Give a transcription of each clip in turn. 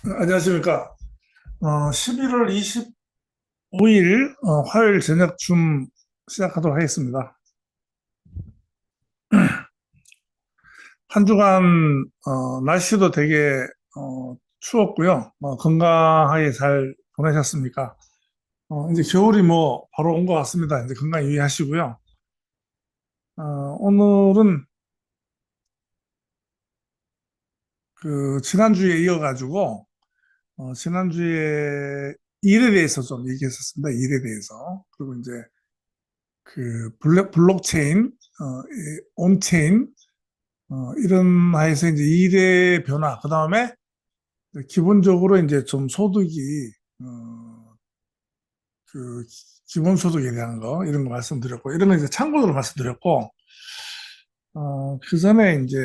안녕하십니까. 11월 25일 화요일 저녁쯤 시작하도록 하겠습니다. 한 주간 날씨도 되게 추웠고요. 건강하게 잘 보내셨습니까? 이제 겨울이 뭐 바로 온 것 같습니다. 이제 건강 유의하시고요. 오늘은 그 지난주에 이어가지고 지난주에 일에 대해서 좀 얘기했었습니다. 일에 대해서. 그리고 이제 그 블록체인, 온체인, 이런 하에서 이제 일의 변화, 그 다음에 기본적으로 이제 좀 소득이, 그 기본소득에 대한 거, 이런 거 말씀드렸고, 이런 거 이제 참고로 말씀드렸고, 그 전에 이제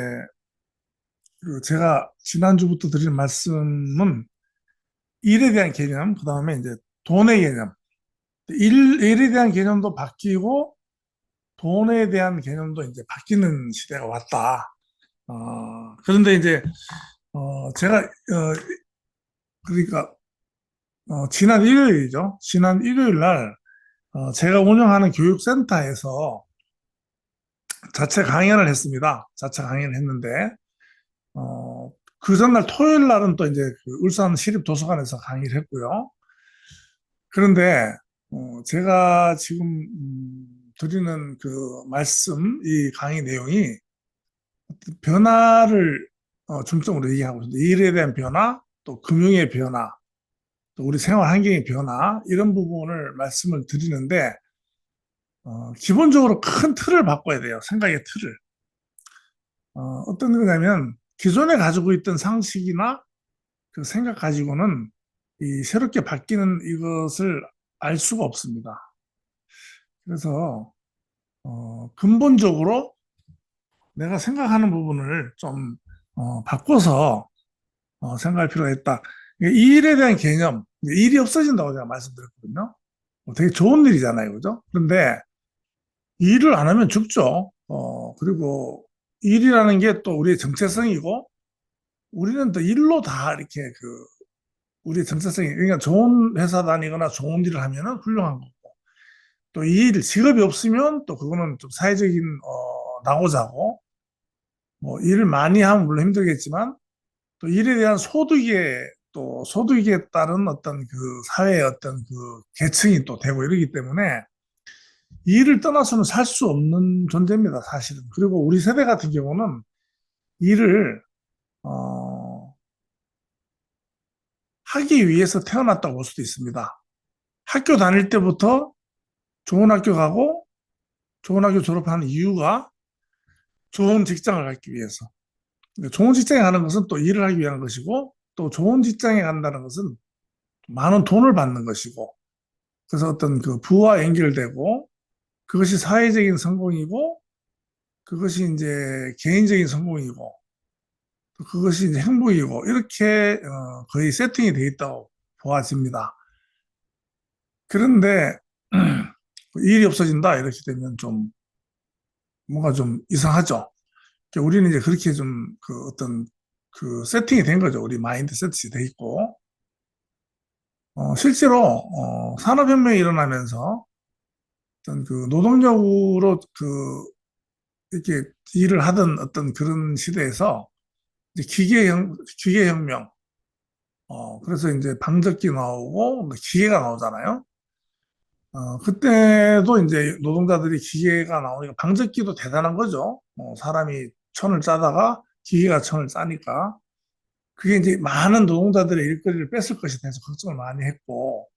그 제가 지난주부터 드린 말씀은 일에 대한 개념, 그 다음에 이제 돈의 개념, 일에 대한 개념도 바뀌고, 돈에 대한 개념도 이제 바뀌는 시대가 왔다. 그런데 이제, 제가, 그러니까, 지난 일요일이죠. 지난 일요일 날, 제가 운영하는 교육센터에서 자체 강연을 했습니다. 자체 강연을 했는데, 어, 그 전날 토요일 날은 또 이제 그 울산 시립도서관에서 강의를 했고요. 그런데, 제가 지금, 드리는 그 말씀, 이 강의 내용이 변화를 중점으로 얘기하고 있습니다. 일에 대한 변화, 또 금융의 변화, 또 우리 생활 환경의 변화, 이런 부분을 말씀을 드리는데, 기본적으로 큰 틀을 바꿔야 돼요. 생각의 틀을. 어떤 거냐면, 기존에 가지고 있던 상식이나 그 생각 가지고는 이 새롭게 바뀌는 이것을 알 수가 없습니다. 그래서, 근본적으로 내가 생각하는 부분을 좀, 바꿔서, 생각할 필요가 있다. 이 일에 대한 개념, 일이 없어진다고 제가 말씀드렸거든요. 되게 좋은 일이잖아요. 그죠? 그런데 일을 안 하면 죽죠. 그리고 일이라는 게 또 우리의 정체성이고, 우리는 또 일로 다 이렇게 그, 우리의 정체성이, 그러니까 좋은 회사 다니거나 좋은 일을 하면은 훌륭한 거고, 또 이 일, 직업이 없으면 또 그거는 좀 사회적인, 나고자고, 뭐 일을 많이 하면 물론 힘들겠지만, 또 일에 대한 소득에, 또 소득에 따른 어떤 그 사회의 어떤 그 계층이 또 되고 이러기 때문에, 일을 떠나서는 살 수 없는 존재입니다, 사실은. 그리고 우리 세대 같은 경우는 일을 어, 하기 위해서 태어났다고 볼 수도 있습니다. 학교 다닐 때부터 좋은 학교 가고 좋은 학교 졸업하는 이유가 좋은 직장을 갖기 위해서. 그러니까 좋은 직장에 가는 것은 또 일을 하기 위한 것이고, 또 좋은 직장에 간다는 것은 많은 돈을 받는 것이고, 그래서 어떤 그 부와 연결되고, 그것이 사회적인 성공이고, 그것이 이제 개인적인 성공이고, 그것이 이제 행복이고, 이렇게 거의 세팅이 돼 있다고 보아집니다. 그런데 일이 없어진다 이렇게 되면 좀 뭔가 좀 이상하죠. 그러니까 우리는 이제 그렇게 좀 그 어떤 그 세팅이 된 거죠. 우리 마인드 세팅이 돼 있고, 실제로 산업혁명이 일어나면서 어떤 그 노동력으로 그 이렇게 일을 하던 어떤 그런 시대에서 이제 기계혁명, 그래서 이제 방적기 나오고 뭐 기계가 나오잖아요. 그때도 이제 노동자들이 기계가 나오니까 방적기도 대단한 거죠. 사람이 천을 짜다가 기계가 천을 짜니까. 그게 이제 많은 노동자들의 일거리를 뺏을 것이 돼서 걱정을 많이 했고,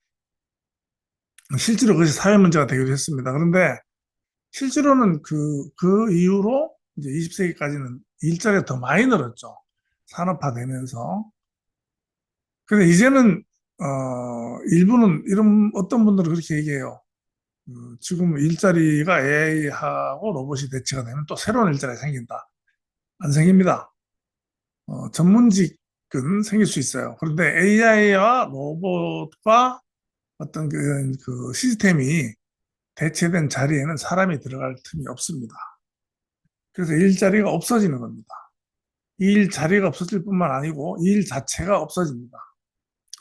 실제로 그것이 사회 문제가 되기도 했습니다. 그런데 실제로는 그 이후로 이제 20세기까지는 일자리가 더 많이 늘었죠. 산업화되면서. 근데 이제는, 일부는 어떤 분들은 그렇게 얘기해요. 지금 일자리가 AI하고 로봇이 대체가 되면 또 새로운 일자리가 생긴다. 안 생깁니다. 전문직은 생길 수 있어요. 그런데 AI와 로봇과 어떤 그 시스템이 대체된 자리에는 사람이 들어갈 틈이 없습니다. 그래서 일자리가 없어지는 겁니다. 이 일자리가 없어질 뿐만 아니고 이 일 자체가 없어집니다.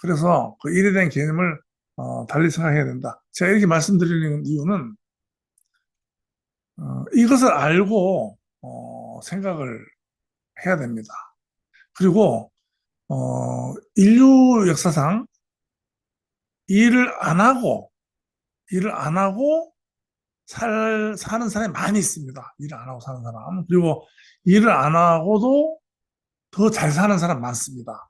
그래서 그 일에 대한 개념을 달리 생각해야 된다. 제가 이렇게 말씀드리는 이유는 이것을 알고 생각을 해야 됩니다. 그리고 인류 역사상 일을 안 하고 일을 안 하고 사는 사람이 많이 있습니다. 일을 안 하고 사는 사람. 그리고 일을 안 하고도 더 잘 사는 사람 많습니다.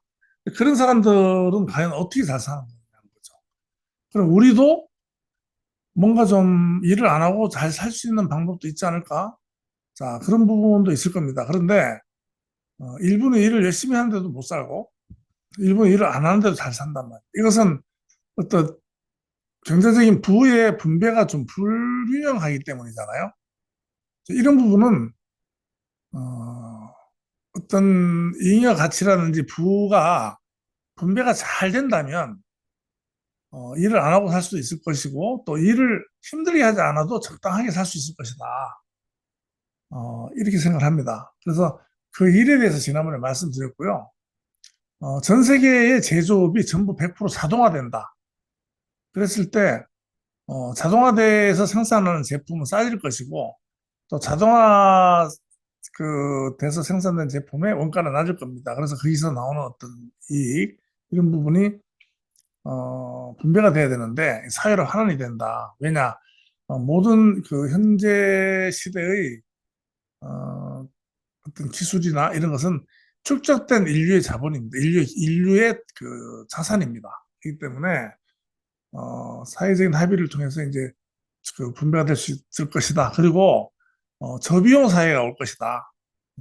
그런 사람들은 과연 어떻게 잘 사는 거냐는 거죠. 그럼 우리도 뭔가 좀 일을 안 하고 잘 살 수 있는 방법도 있지 않을까? 자, 그런 부분도 있을 겁니다. 그런데 일부는 일을 열심히 하는데도 못 살고 일부는 일을 안 하는데도 잘 산단 말이에요. 이것은 어떤 경제적인 부의 분배가 좀 불균형하기 때문이잖아요. 이런 부분은 어, 어떤 잉여 가치라든지 부가 분배가 잘 된다면 일을 안 하고 살 수도 있을 것이고 또 일을 힘들게 하지 않아도 적당하게 살 수 있을 것이다. 이렇게 생각을 합니다. 그래서 그 일에 대해서 지난번에 말씀드렸고요. 전 세계의 제조업이 전부 100% 자동화된다. 그랬을 때 자동화돼서 생산하는 제품은 싸질 것이고 또 자동화 돼서 생산된 제품의 원가는 낮을 겁니다. 그래서 거기서 나오는 어떤 이익 이런 부분이 분배가 돼야 되는데 사회로 환원이 된다. 왜냐 모든 그 현재 시대의 어, 어떤 기술이나 이런 것은 축적된 인류의 자본입니다. 인류의 그 자산입니다. 그렇기 때문에 사회적인 합의를 통해서 이제 그 분배가 될 수 있을 것이다. 그리고 저비용 사회가 올 것이다.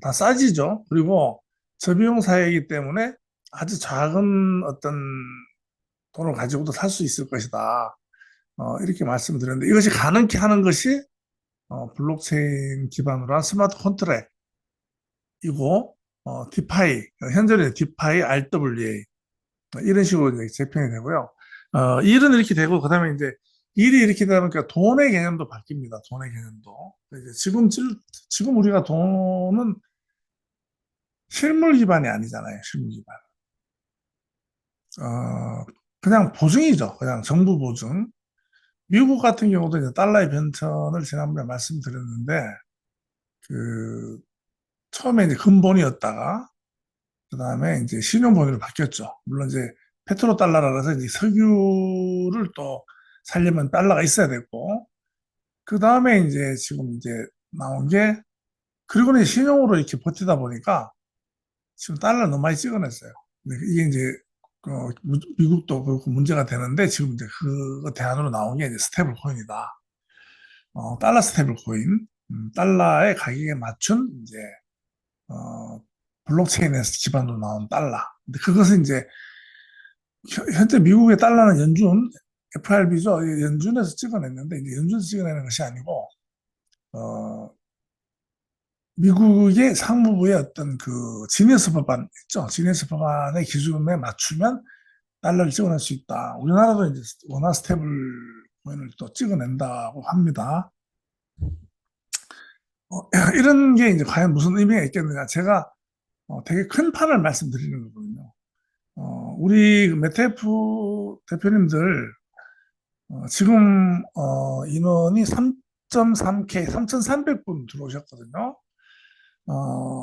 다 싸지죠. 그리고 저비용 사회이기 때문에 아주 작은 어떤 돈을 가지고도 살 수 있을 것이다. 이렇게 말씀드렸는데 이것이 가능케 하는 것이 블록체인 기반으로 한 스마트 컨트랙이고 디파이, 현재는 디파이 RWA 이런 식으로 이제 재편이 되고요. 일은 이렇게 되고 그다음에 이제 일이 이렇게 되다 보니까 돈의 개념도 바뀝니다. 돈의 개념도. 이제 지금 우리가 돈은 실물 기반이 아니잖아요. 실물 기반. 그냥 보증이죠. 그냥 정부 보증. 미국 같은 경우도 이제 달러의 변천을 지난번에 말씀드렸는데 그 처음에 이제 금본위였다가 그다음에 이제 신용본위로 바뀌었죠. 물론 이제 페트로달러라서 이제 석유를 또 살려면 달러가 있어야 되고 그다음에 이제 지금 이제 나온 게 그리고는 신용으로 이렇게 버티다 보니까 지금 달러 너무 많이 찍어냈어요. 근데 이게 이제 미국도 그렇고 문제가 되는데 지금 이제 그 대안으로 나온 게 이제 스테이블 코인이다. 달러 스테이블 코인, 달러의 가격에 맞춘 이제 어, 블록체인에서 기반으로 나온 달러. 근데 그것은 이제 현재 미국의 달러는 연준 FRB죠. 연준에서 찍어냈는데 이제 연준에서 찍어내는 것이 아니고 어, 미국의 상무부의 어떤 그 지니어스 법안 있죠. 지니어스 법안의 기준에 맞추면 달러를 찍어낼 수 있다. 우리나라도 이제 원화 스테이블 코인을 또 찍어낸다고 합니다. 이런 게 이제 과연 무슨 의미가 있겠느냐. 제가 되게 큰 판을 말씀드리는 거거든요. 우리 그 메테프 대표님들 지금 인원이 3.3K, 3,300분 들어오셨거든요.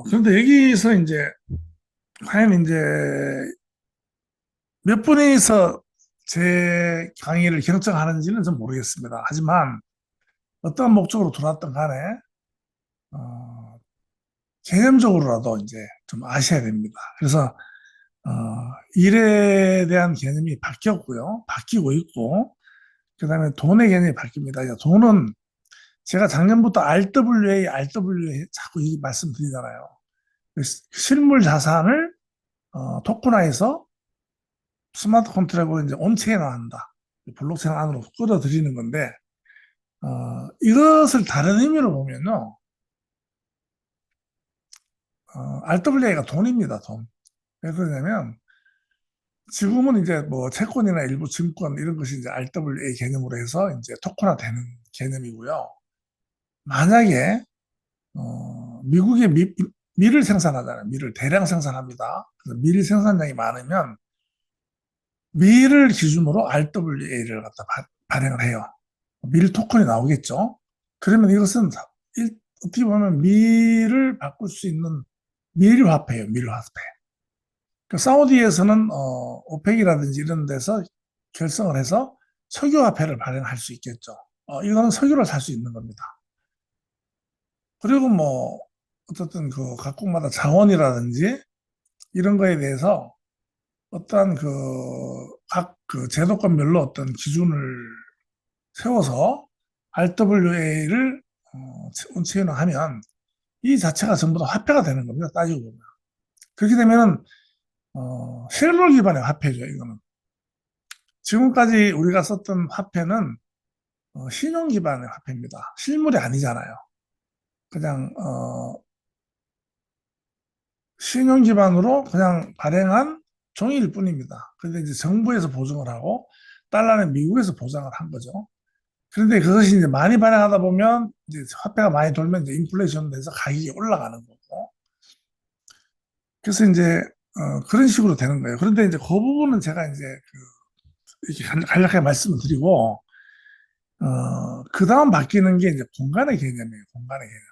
그런데 여기서 이제 과연 이제 몇 분이서 제 강의를 경청하는지는 좀 모르겠습니다. 하지만 어떤 목적으로 들어왔던 간에 어, 개념적으로라도 이제 좀 아셔야 됩니다. 그래서 어, 일에 대한 개념이 바뀌었고요. 바뀌고 있고 그다음에 돈의 개념이 바뀝니다. 돈은 제가 작년부터 RWA 자꾸 이 말씀드리잖아요. 실물 자산을 토큰화해서 스마트 컨트랙으로 이제 온체인화한다. 블록체인 안으로 끌어들이는 건데 이것을 다른 의미로 보면요. RWA가 돈입니다. 돈. 왜 그러냐면 지금은 이제 뭐 채권이나 일부 증권 이런 것이 이제 RWA 개념으로 해서 이제 토큰화되는 개념이고요. 만약에 미국의 밀을 생산하잖아요. 밀을 대량 생산합니다. 그래서 밀 생산량이 많으면 밀을 기준으로 RWA를 갖다 발행을 해요. 밀 토큰이 나오겠죠. 그러면 이것은 어떻게 보면 밀을 바꿀 수 있는 밀화폐예요. 밀화폐. 그 사우디에서는 오펙이라든지 이런 데서 결성을 해서 석유화폐를 발행할 수 있겠죠. 이거는 석유를 살 수 있는 겁니다. 그리고 뭐 어쨌든 그 각국마다 자원이라든지 이런 거에 대해서 어떠한 각 그 제도권별로 어떤 기준을 세워서 RWA를 운치하면 이 자체가 전부 다 화폐가 되는 겁니다. 따지고 보면. 그렇게 되면은 실물 기반의 화폐죠. 이거는 지금까지 우리가 썼던 화폐는 신용 기반의 화폐입니다. 실물이 아니잖아요. 그냥 신용 기반으로 그냥 발행한 종이일 뿐입니다. 그런데 이제 정부에서 보증을 하고 달러는 미국에서 보장을 한 거죠. 그런데 그것이 이제 많이 발행하다 보면 이제 화폐가 많이 돌면 이제 인플레이션 돼서 가격이 올라가는 거고. 그래서 이제 그런 식으로 되는 거예요. 그런데 이제 그 부분은 제가 이제 이렇게 간략하게 말씀을 드리고 그 다음 바뀌는 게 이제 공간의 개념이에요. 공간의 개념.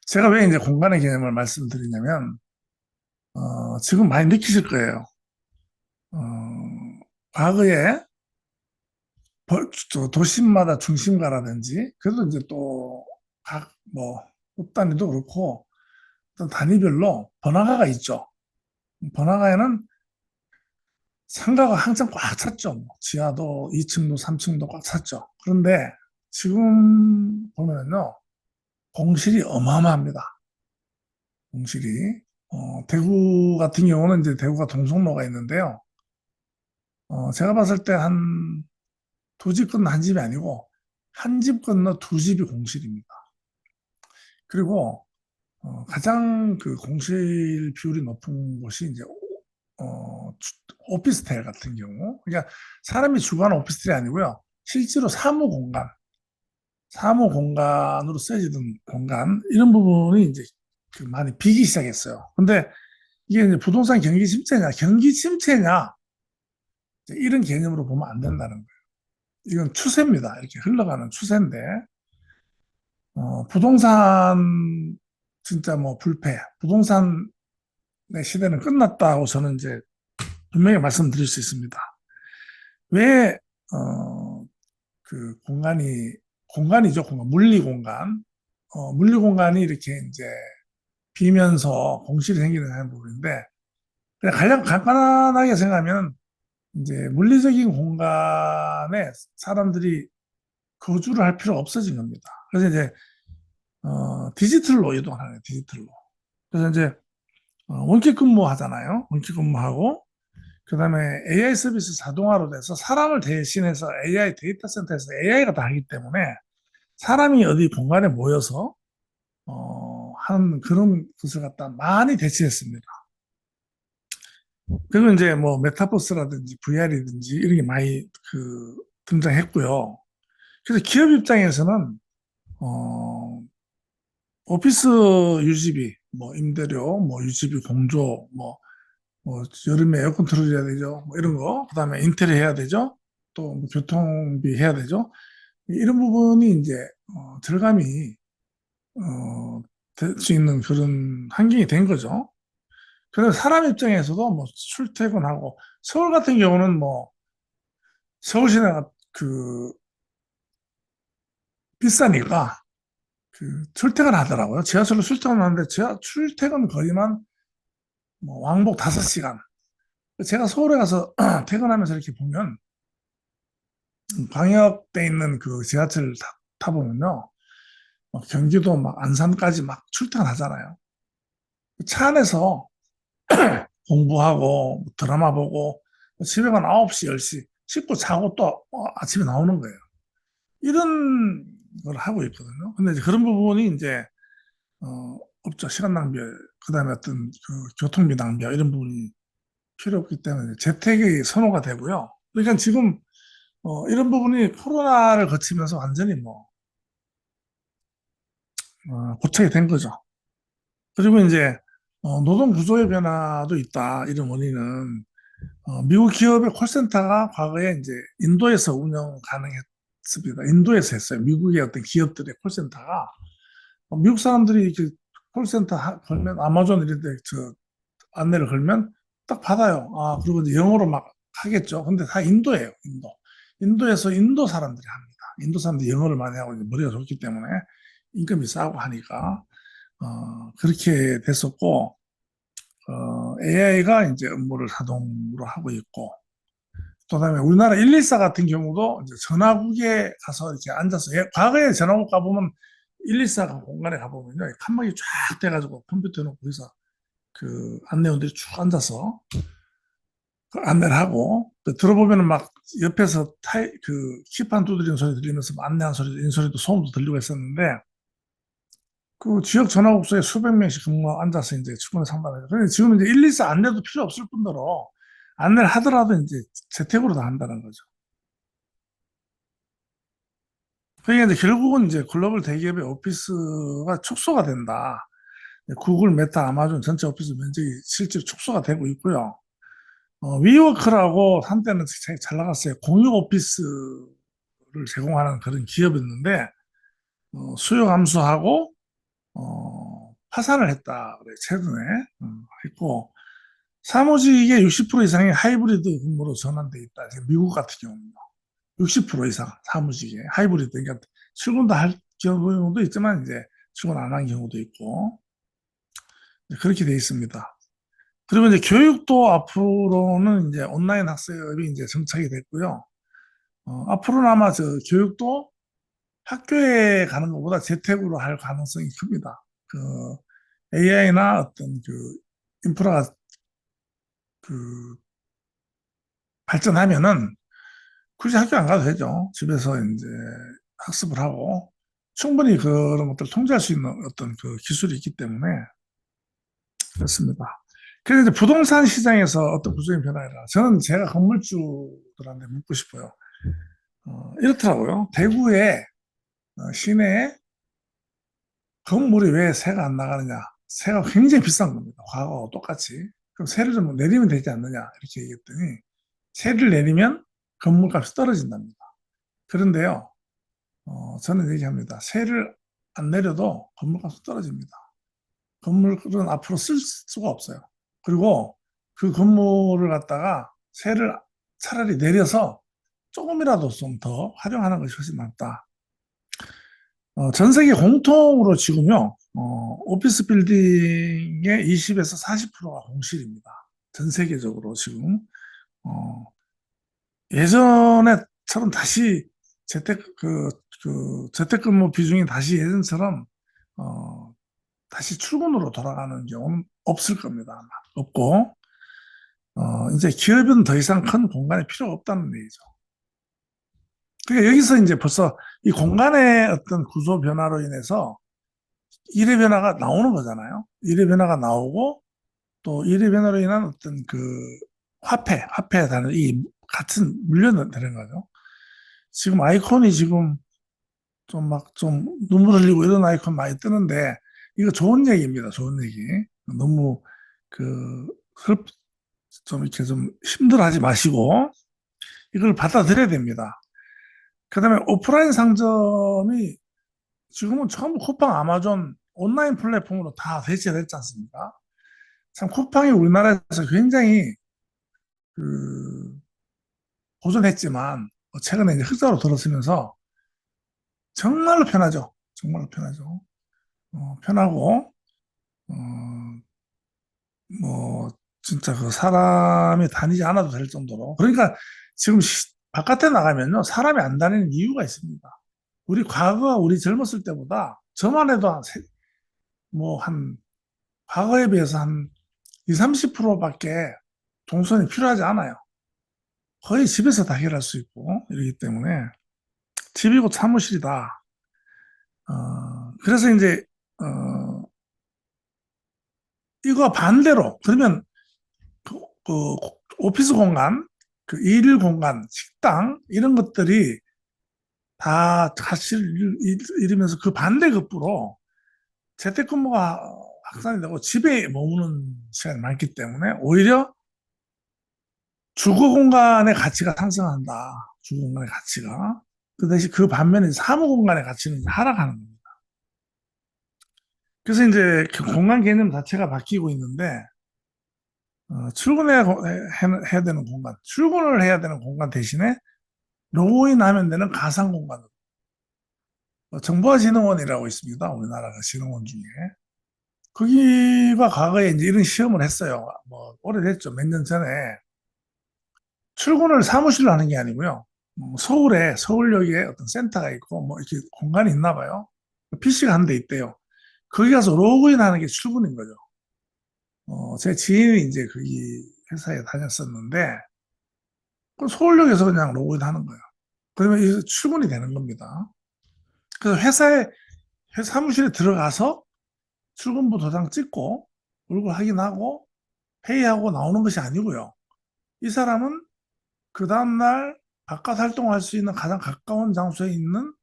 제가 왜 이제 공간의 개념을 말씀드리냐면 지금 많이 느끼실 거예요. 어, 과거에 도심마다 중심가라든지 그래도 이제 또 각 뭐 읍단위도 그렇고 어떤 단위별로 번화가가 있죠. 번화가에는 상가가 항상 꽉 찼죠. 뭐 지하도 2층도 3층도 꽉 찼죠. 그런데 지금 보면요 공실이 어마어마합니다. 공실이 대구 같은 경우는 이제 대구가 동성로가 있는데요. 제가 봤을 때 한 두 집 건너 한 집이 아니고 한 집 건너 두 집이 공실입니다. 그리고 가장 그 공실 비율이 높은 곳이 이제 오피스텔 같은 경우, 그러니까 사람이 주거하는 오피스텔이 아니고요. 실제로 사무 공간으로 쓰여지던 공간 이런 부분이 이제 많이 비기 시작했어요. 근데 이게 이제 부동산 경기 침체냐 이런 개념으로 보면 안 된다는 거예요. 이건 추세입니다. 이렇게 흘러가는 추세인데 부동산 진짜 뭐 불패, 부동산의 시대는 끝났다고 저는 이제 분명히 말씀드릴 수 있습니다. 왜, 공간이죠, 공간, 물리 공간. 물리 공간이 이렇게 이제 비면서 공실이 생기는 부분인데, 그냥 가장 간단하게 생각하면, 이제 물리적인 공간에 사람들이 거주를 할 필요가 없어진 겁니다. 그래서 이제, 디지털로 이동하는 거예요, 디지털로. 그래서 이제, 원격 근무 하잖아요. 원격 근무하고, 그 다음에 AI 서비스 자동화로 돼서 사람을 대신해서 AI 데이터 센터에서 AI가 다 하기 때문에 사람이 어디 공간에 모여서 하는 그런 것을 갖다 많이 대체했습니다. 그리고 이제 뭐 메타버스라든지 VR이든지 이런 게 많이 등장했고요. 그래서 기업 입장에서는 어, 오피스 유지비, 뭐 임대료, 뭐 유지비 공조, 뭐 여름에 에어컨 틀어줘야 되죠. 뭐 이런 거. 그다음에 인테리어 해야 되죠. 또뭐 교통비 해야 되죠. 이런 부분이 이제 절감이 될 수 있는 그런 환경이 된 거죠. 그래서 사람 입장에서도 뭐 출퇴근하고 서울 같은 경우는 뭐 서울 시내가 비싸니까 출퇴근 하더라고요. 지하철로 출퇴근하는데 출퇴근 거리만 뭐 왕복 5시간. 제가 서울에 가서 퇴근하면서 이렇게 보면 광역돼 있는 그 지하철 타보면요. 막 경기도 막 안산까지 막 출퇴근하잖아요. 차 안에서 공부하고 드라마 보고 집에 간 9시, 10시 씻고 자고 또 아침에 나오는 거예요. 이런 걸 하고 있거든요. 근데 이제 그런 부분이 이제 없죠. 시간 낭비, 그다음에 어떤 교통비 낭비 이런 부분이 필요 없기 때문에 재택이 선호가 되고요. 그러니까 지금 이런 부분이 코로나를 거치면서 완전히 뭐 고착이 된 거죠. 그리고 이제 노동 구조의 변화도 있다. 이런 원인은 미국 기업의 콜센터가 과거에 이제 인도에서 운영 가능했습니다. 인도에서 했어요. 미국의 어떤 기업들의 콜센터가 미국 사람들이 이렇게 콜센터 걸면 아마존 이런 데저 안내를 걸면 딱 받아요. 아, 그리고 이제 영어로 막 하겠죠. 근데 다 인도예요. 인도. 인도에서 인도 사람들이 합니다. 인도 사람들이 영어를 많이 하고 이제 머리가 좋기 때문에 임금이 싸고 하니까 그렇게 됐었고 AI가 이제 업무를 자동으로 하고 있고 그다음에 우리나라 114 같은 경우도 이제 전화국에 가서 이렇게 앉아서 과거에 전화국 가보면 114 공간에 가보면요 칸막이 쫙 돼가지고 컴퓨터 놓고 거기서 그 안내원들이 쭉 앉아서 그 안내를 하고 또 들어보면은 막 옆에서 그 키판 두드리는 소리 들리면서 안내한 소리도 인소리도 소음도 들리고 했었는데 그 지역 전화국소에 수백 명씩 근무 앉아서 이제 출근을 상담해요. 그런데 지금 이제 114 안내도 필요 없을 뿐더러 안내를 하더라도 이제 재택으로 다 한다는 거죠. 그러니까 이제 결국은 이제 글로벌 대기업의 오피스가 축소가 된다. 구글, 메타, 아마존 전체 오피스 면적이 실제로 축소가 되고 있고요. 위워크라고 한때는 잘 나갔어요. 공유 오피스를 제공하는 그런 기업이었는데 수요 감소하고 파산을 했다. 그래 최근에 했고 사무직의 60% 이상이 하이브리드 근무로 전환돼 있다. 지금 미국 같은 경우는 60% 이상 사무직에 하이브리드 그러니까 출근도 할 경우도 있지만 이제 출근 안 한 경우도 있고 그렇게 돼 있습니다. 그리고 이제 교육도 앞으로는 이제 온라인 학습이 이제 정착이 됐고요. 앞으로는 아마 저 교육도 학교에 가는 것보다 재택으로 할 가능성이 큽니다. 그 AI나 어떤 그 인프라가 그 발전하면은 굳이 학교 안 가도 되죠. 집에서 이제 학습을 하고 충분히 그런 것들을 통제할 수 있는 어떤 그 기술이 있기 때문에 그렇습니다. 그래서 이제 부동산 시장에서 어떤 구조적인 변화라 저는 제가 건물주들한테 묻고 싶어요. 이렇더라고요. 대구에 시내에 건물이 왜 세가 안 나가느냐? 세가 굉장히 비싼 겁니다. 과거와 똑같이. 그럼 세를 좀 내리면 되지 않느냐? 이렇게 얘기했더니 세를 내리면 건물값이 떨어진답니다. 그런데요, 저는 얘기합니다. 세를 안 내려도 건물값이 떨어집니다. 건물은 앞으로 쓸 수가 없어요. 그리고 그 건물을 갖다가 세를 차라리 내려서 조금이라도 좀 더 활용하는 것이 훨씬 낫다. 전 세계 공통으로 지금요, 오피스 빌딩의 20에서 40%가 공실입니다. 전 세계적으로 지금. 어, 예전에처럼 다시 재택근무 비중이 다시 예전처럼, 다시 출근으로 돌아가는 경우는 없을 겁니다. 아마. 없고, 이제 기업은 더 이상 큰 공간이 필요가 없다는 얘기죠. 그러니까 여기서 이제 벌써 이 공간의 어떤 구조 변화로 인해서 일의 변화가 나오는 거잖아요. 일의 변화가 나오고 또 일의 변화로 인한 어떤 그 화폐에 다는 이 같은 물려되는 거죠. 지금 아이콘이 지금 좀 막 좀 눈물 흘리고 이런 아이콘 많이 뜨는데 이거 좋은 얘기입니다. 좋은 얘기. 너무 그 좀 이렇게 좀 힘들어하지 마시고 이걸 받아들여야 됩니다. 그다음에 오프라인 상점이 지금은 전부 쿠팡, 아마존 온라인 플랫폼으로 다 대체됐지 않습니까? 참 쿠팡이 우리나라에서 굉장히 그 보존했지만 최근에 이제 흑자로 들어서면서 정말로 편하죠. 정말로 편하죠. 편하고 어, 뭐 진짜 그 사람이 다니지 않아도 될 정도로 그러니까 지금 바깥에 나가면요 사람이 안 다니는 이유가 있습니다. 우리 과거 우리 젊었을 때보다 저만 해도 뭐한 과거에 비해서 한 20, 30%밖에 동선이 필요하지 않아요. 거의 집에서 다 해결할 수 있고 이러기 때문에 집이 곧 사무실이다. 그래서 이제 이거 반대로 그러면 그 오피스 공간, 그 일 공간, 식당 이런 것들이 다 사실 이러면서 그 반대급부로 재택근무가 확산이 되고 집에 머무는 시간이 많기 때문에 오히려 주거 공간의 가치가 상승한다. 주거 공간의 가치가. 그 대신 그 반면에 사무 공간의 가치는 하락하는 겁니다. 그래서 이제 그 공간 개념 자체가 바뀌고 있는데 출근해야 해야 되는 공간, 출근을 해야 되는 공간 대신에 로그인하면 되는 가상 공간으로 정보화진흥원이라고 있습니다. 우리나라가 진흥원 중에 거기가 과거에 이제 이런 시험을 했어요. 뭐 오래됐죠. 몇 년 전에 출근을 사무실로 하는 게 아니고요. 서울에 서울역에 어떤 센터가 있고 뭐 이렇게 공간이 있나 봐요. PC가 한 대 있대요. 거기 가서 로그인하는 게 출근인 거죠. 제 지인이 이제 거기 회사에 다녔었는데 그 서울역에서 그냥 로그인하는 거예요. 그러면 이제 출근이 되는 겁니다. 그래서 회사 사무실에 들어가서 출근부 도장 찍고 얼굴 확인하고 회의하고 나오는 것이 아니고요. 이 사람은 그 다음날 바깥 활동할 수 있는 가장 가까운 장소에 있는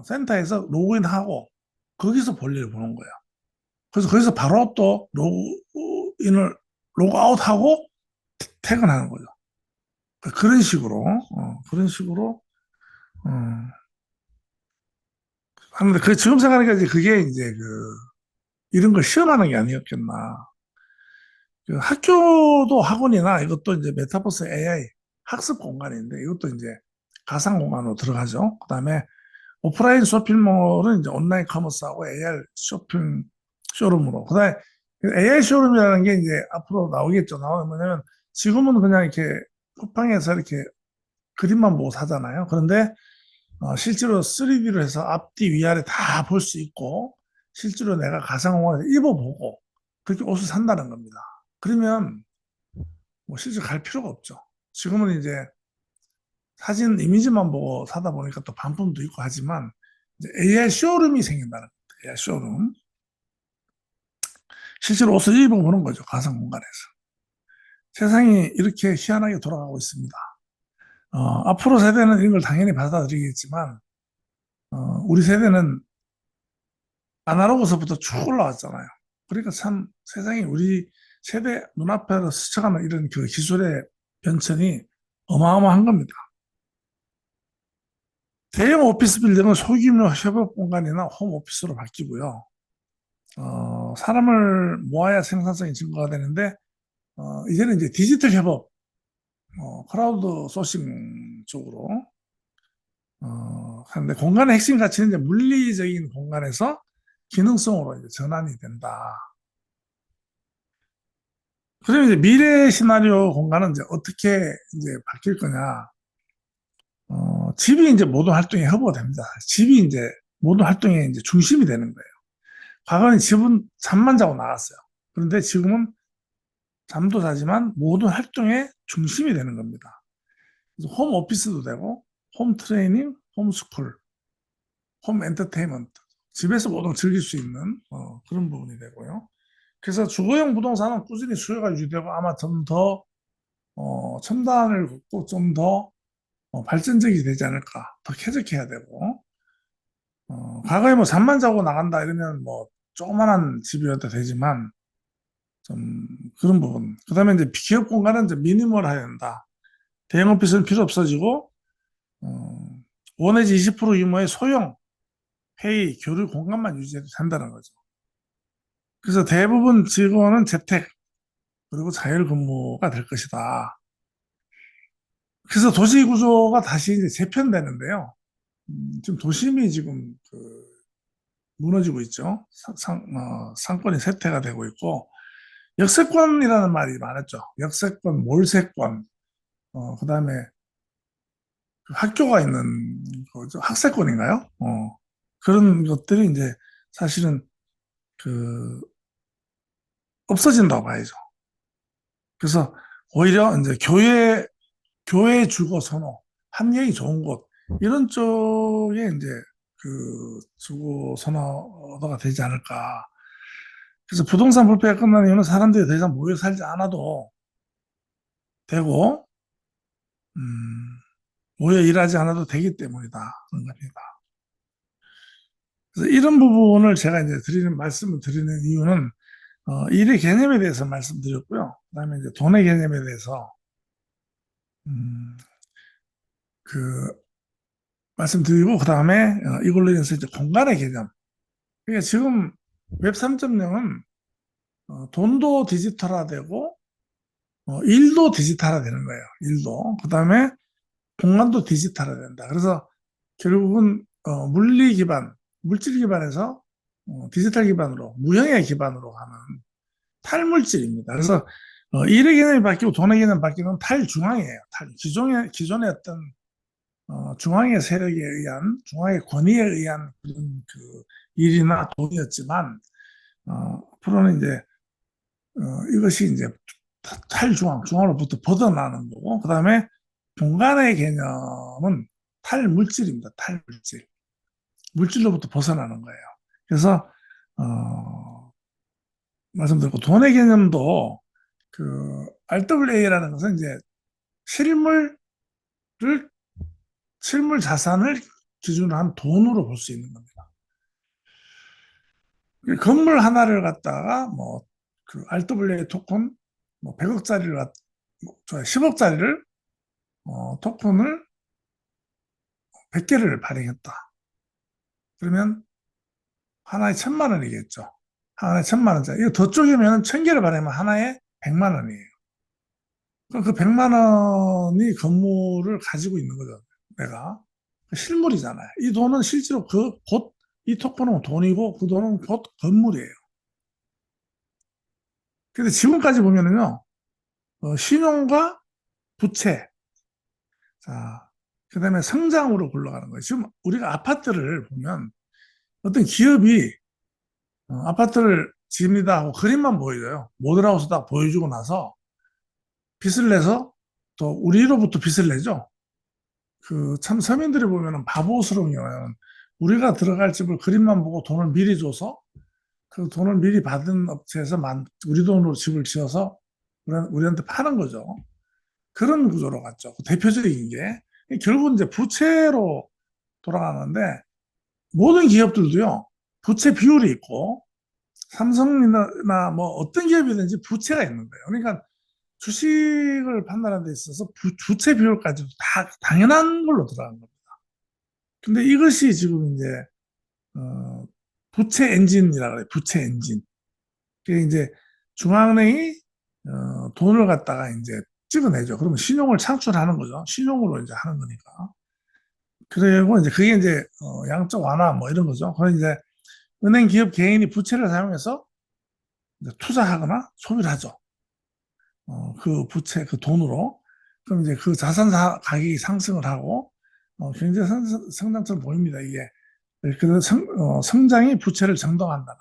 센터에서 로그인하고 거기서 볼일을 보는 거예요. 그래서 거기서 바로 또 로그인을 로그아웃하고 퇴근하는 거죠. 그런 식으로 그런 식으로 어, 하는데 그 지금 생각하니까 이제 그게 이제 그 이런 걸 시험하는 게 아니었겠나. 그 학교도 학원이나 이것도 이제 메타버스 AI 학습 공간인데 이것도 이제 가상 공간으로 들어가죠. 그다음에 오프라인 쇼핑몰은 이제 온라인 커머스하고 AR 쇼핑 쇼룸으로. 그다음에 AI 쇼룸이라는 게 이제 앞으로 나오겠죠. 나오면 뭐냐면 지금은 그냥 이렇게 쿠팡에서 이렇게 그림만 보고 사잖아요. 그런데 실제로 3D로 해서 앞뒤 위아래 다 볼 수 있고 실제로 내가 가상공간에서 입어보고 그렇게 옷을 산다는 겁니다. 그러면 뭐 실제 갈 필요가 없죠. 지금은 이제 사진 이미지만 보고 사다 보니까 또 반품도 있고 하지만 이제 AI 쇼룸이 생긴다는 거예요. AI 쇼룸. 실제로 옷을 입어보는 거죠. 가상 공간에서. 세상이 이렇게 희한하게 돌아가고 있습니다. 앞으로 세대는 이런 걸 당연히 받아들이겠지만 우리 세대는 아날로그서부터 쭉 올라왔잖아요. 그러니까 참 세상이 우리 세대 눈앞에서 스쳐가는 이런 그 기술의 변천이 어마어마한 겁니다. 대형 오피스 빌딩은 소규모 협업 공간이나 홈 오피스로 바뀌고요. 사람을 모아야 생산성이 증가가 되는데, 이제는 이제 디지털 협업, 크라우드 소싱 쪽으로, 하는데 공간의 핵심 가치는 이제 물리적인 공간에서 기능성으로 이제 전환이 된다. 그러면 이제 미래 시나리오 공간은 이제 어떻게 이제 바뀔 거냐. 집이 이제 모든 활동에 허브가 됩니다. 집이 이제 모든 활동의 이제 중심이 되는 거예요. 과거는 집은 잠만 자고 나갔어요. 그런데 지금은 잠도 자지만 모든 활동의 중심이 되는 겁니다. 그래서 홈 오피스도 되고, 홈 트레이닝, 홈 스쿨, 홈 엔터테인먼트. 집에서 모든 즐길 수 있는 그런 부분이 되고요. 그래서 주거용 부동산은 꾸준히 수요가 유지되고 아마 좀 더 첨단을 걷고 좀 더 발전적이 되지 않을까. 더 쾌적해야 되고. 과거에 뭐 잠만 자고 나간다 이러면 뭐 조그만한 집이어도 되지만 좀 그런 부분. 그다음에 이제 기업 공간은 이제 미니멀해야 된다. 대형 오피스는 필요 없어지고 5 내지 20% 규모의 소형 회의, 교류 공간만 유지해도 된다는 거죠. 그래서 대부분 직원은 재택 그리고 자율 근무가 될 것이다. 그래서 도시 구조가 다시 이제 재편되는데요. 지금 도심이 지금 그 무너지고 있죠. 상권이 쇠퇴가 되고 있고 역세권이라는 말이 많았죠. 역세권, 몰세권, 그다음에 그 학교가 있는 거죠. 학세권인가요? 그런 것들이 이제 사실은 그 없어진다고 봐야죠. 그래서 오히려 이제 교회 주거 선호, 환경이 좋은 곳 이런 쪽에 이제 그 주거 선호가 되지 않을까. 그래서 부동산 불패가 끝나는 이유는 사람들이 더 이상 모여 살지 않아도 되고 모여 일하지 않아도 되기 때문이다. 그런 겁니다. 그래서 이런 부분을 제가 이제 말씀을 드리는 이유는, 일의 개념에 대해서 말씀드렸고요. 그다음에 이제 돈의 개념에 대해서, 음, 그, 말씀드리고, 그다음에 이걸로 인해서 이제 공간의 개념. 그러니까 지금 웹 3.0은 돈도 디지털화되고, 일도 디지털화되는 거예요. 일도. 그다음에 공간도 디지털화된다. 그래서 결국은 물리 기반, 물질 기반에서 디지털 기반으로, 무형의 기반으로 가는 탈물질입니다. 그래서 일의 개념이 바뀌고 돈의 개념이 바뀌는 탈중앙이에요. 기존의 어떤 중앙의 세력에 의한, 중앙의 권위에 의한 그런 그 일이나 돈이었지만, 앞으로는 이제 이것이 이제 중앙으로부터 벗어나는 거고, 그 다음에 공간의 개념은 탈물질입니다. 탈물질. 물질로부터 벗어나는 거예요. 그래서, 말씀드렸고, 돈의 개념도 그 RWA라는 것은 이제 실물을, 실물 자산을 기준으로 한 돈으로 볼 수 있는 겁니다. 건물 하나를 갖다가 뭐, 그 RWA 토큰, 뭐 100억짜리를, 10억짜리를, 토큰을 100개를 발행했다. 그러면 하나에 1,000만 원이겠죠. 하나에 1,000만 원짜리. 이거 더 쪼개면 1,000개를 발행하면 하나에 100만 원이에요. 그럼 그 100만 원이 건물을 가지고 있는 거죠. 내가. 그 실물이잖아요. 이 돈은 실제로 이 토큰은 돈이고 그 돈은 곧 건물이에요. 근데 지금까지 보면은요, 신용과 부채, 자, 그 다음에 성장으로 굴러가는 거예요. 지금 우리가 아파트를 보면 어떤 기업이 아파트를 집니다 하고 그림만 보여줘요. 모델하우스 딱 보여주고 나서 빚을 내서 또 우리로부터 빚을 내죠. 그 참 서민들이 보면은 바보스러운 경우는 우리가 들어갈 집을 그림만 보고 돈을 미리 줘서 그 돈을 미리 받은 업체에서 우리 돈으로 집을 지어서 우리한테 파는 거죠. 그런 구조로 갔죠. 그 대표적인 게 결국은 이제 부채로 돌아가는데 모든 기업들도요 부채 비율이 있고 삼성이나 뭐 어떤 기업이든지 부채가 있는 거예요. 그러니까 주식을 판단하는 데 있어서 부채 비율까지도 다 당연한 걸로 들어간 겁니다. 근데 이것이 지금 이제 어, 부채 엔진이라고 그래요. 부채 엔진. 그게 이제 중앙은행이 돈을 갖다가 이제 찍어내죠. 그러면 신용을 창출하는 거죠. 신용으로 이제 하는 거니까. 그리고 이제 그게 이제 양적 완화 뭐 이런 거죠. 그럼 이제 은행, 기업, 개인이 부채를 사용해서 이제 투자하거나 소비를 하죠. 그 부채, 그 돈으로. 그럼 이제 그 자산 가격이 상승을 하고 경제 성장처럼 보입니다. 이게. 그래서 성장이 부채를 정당한다.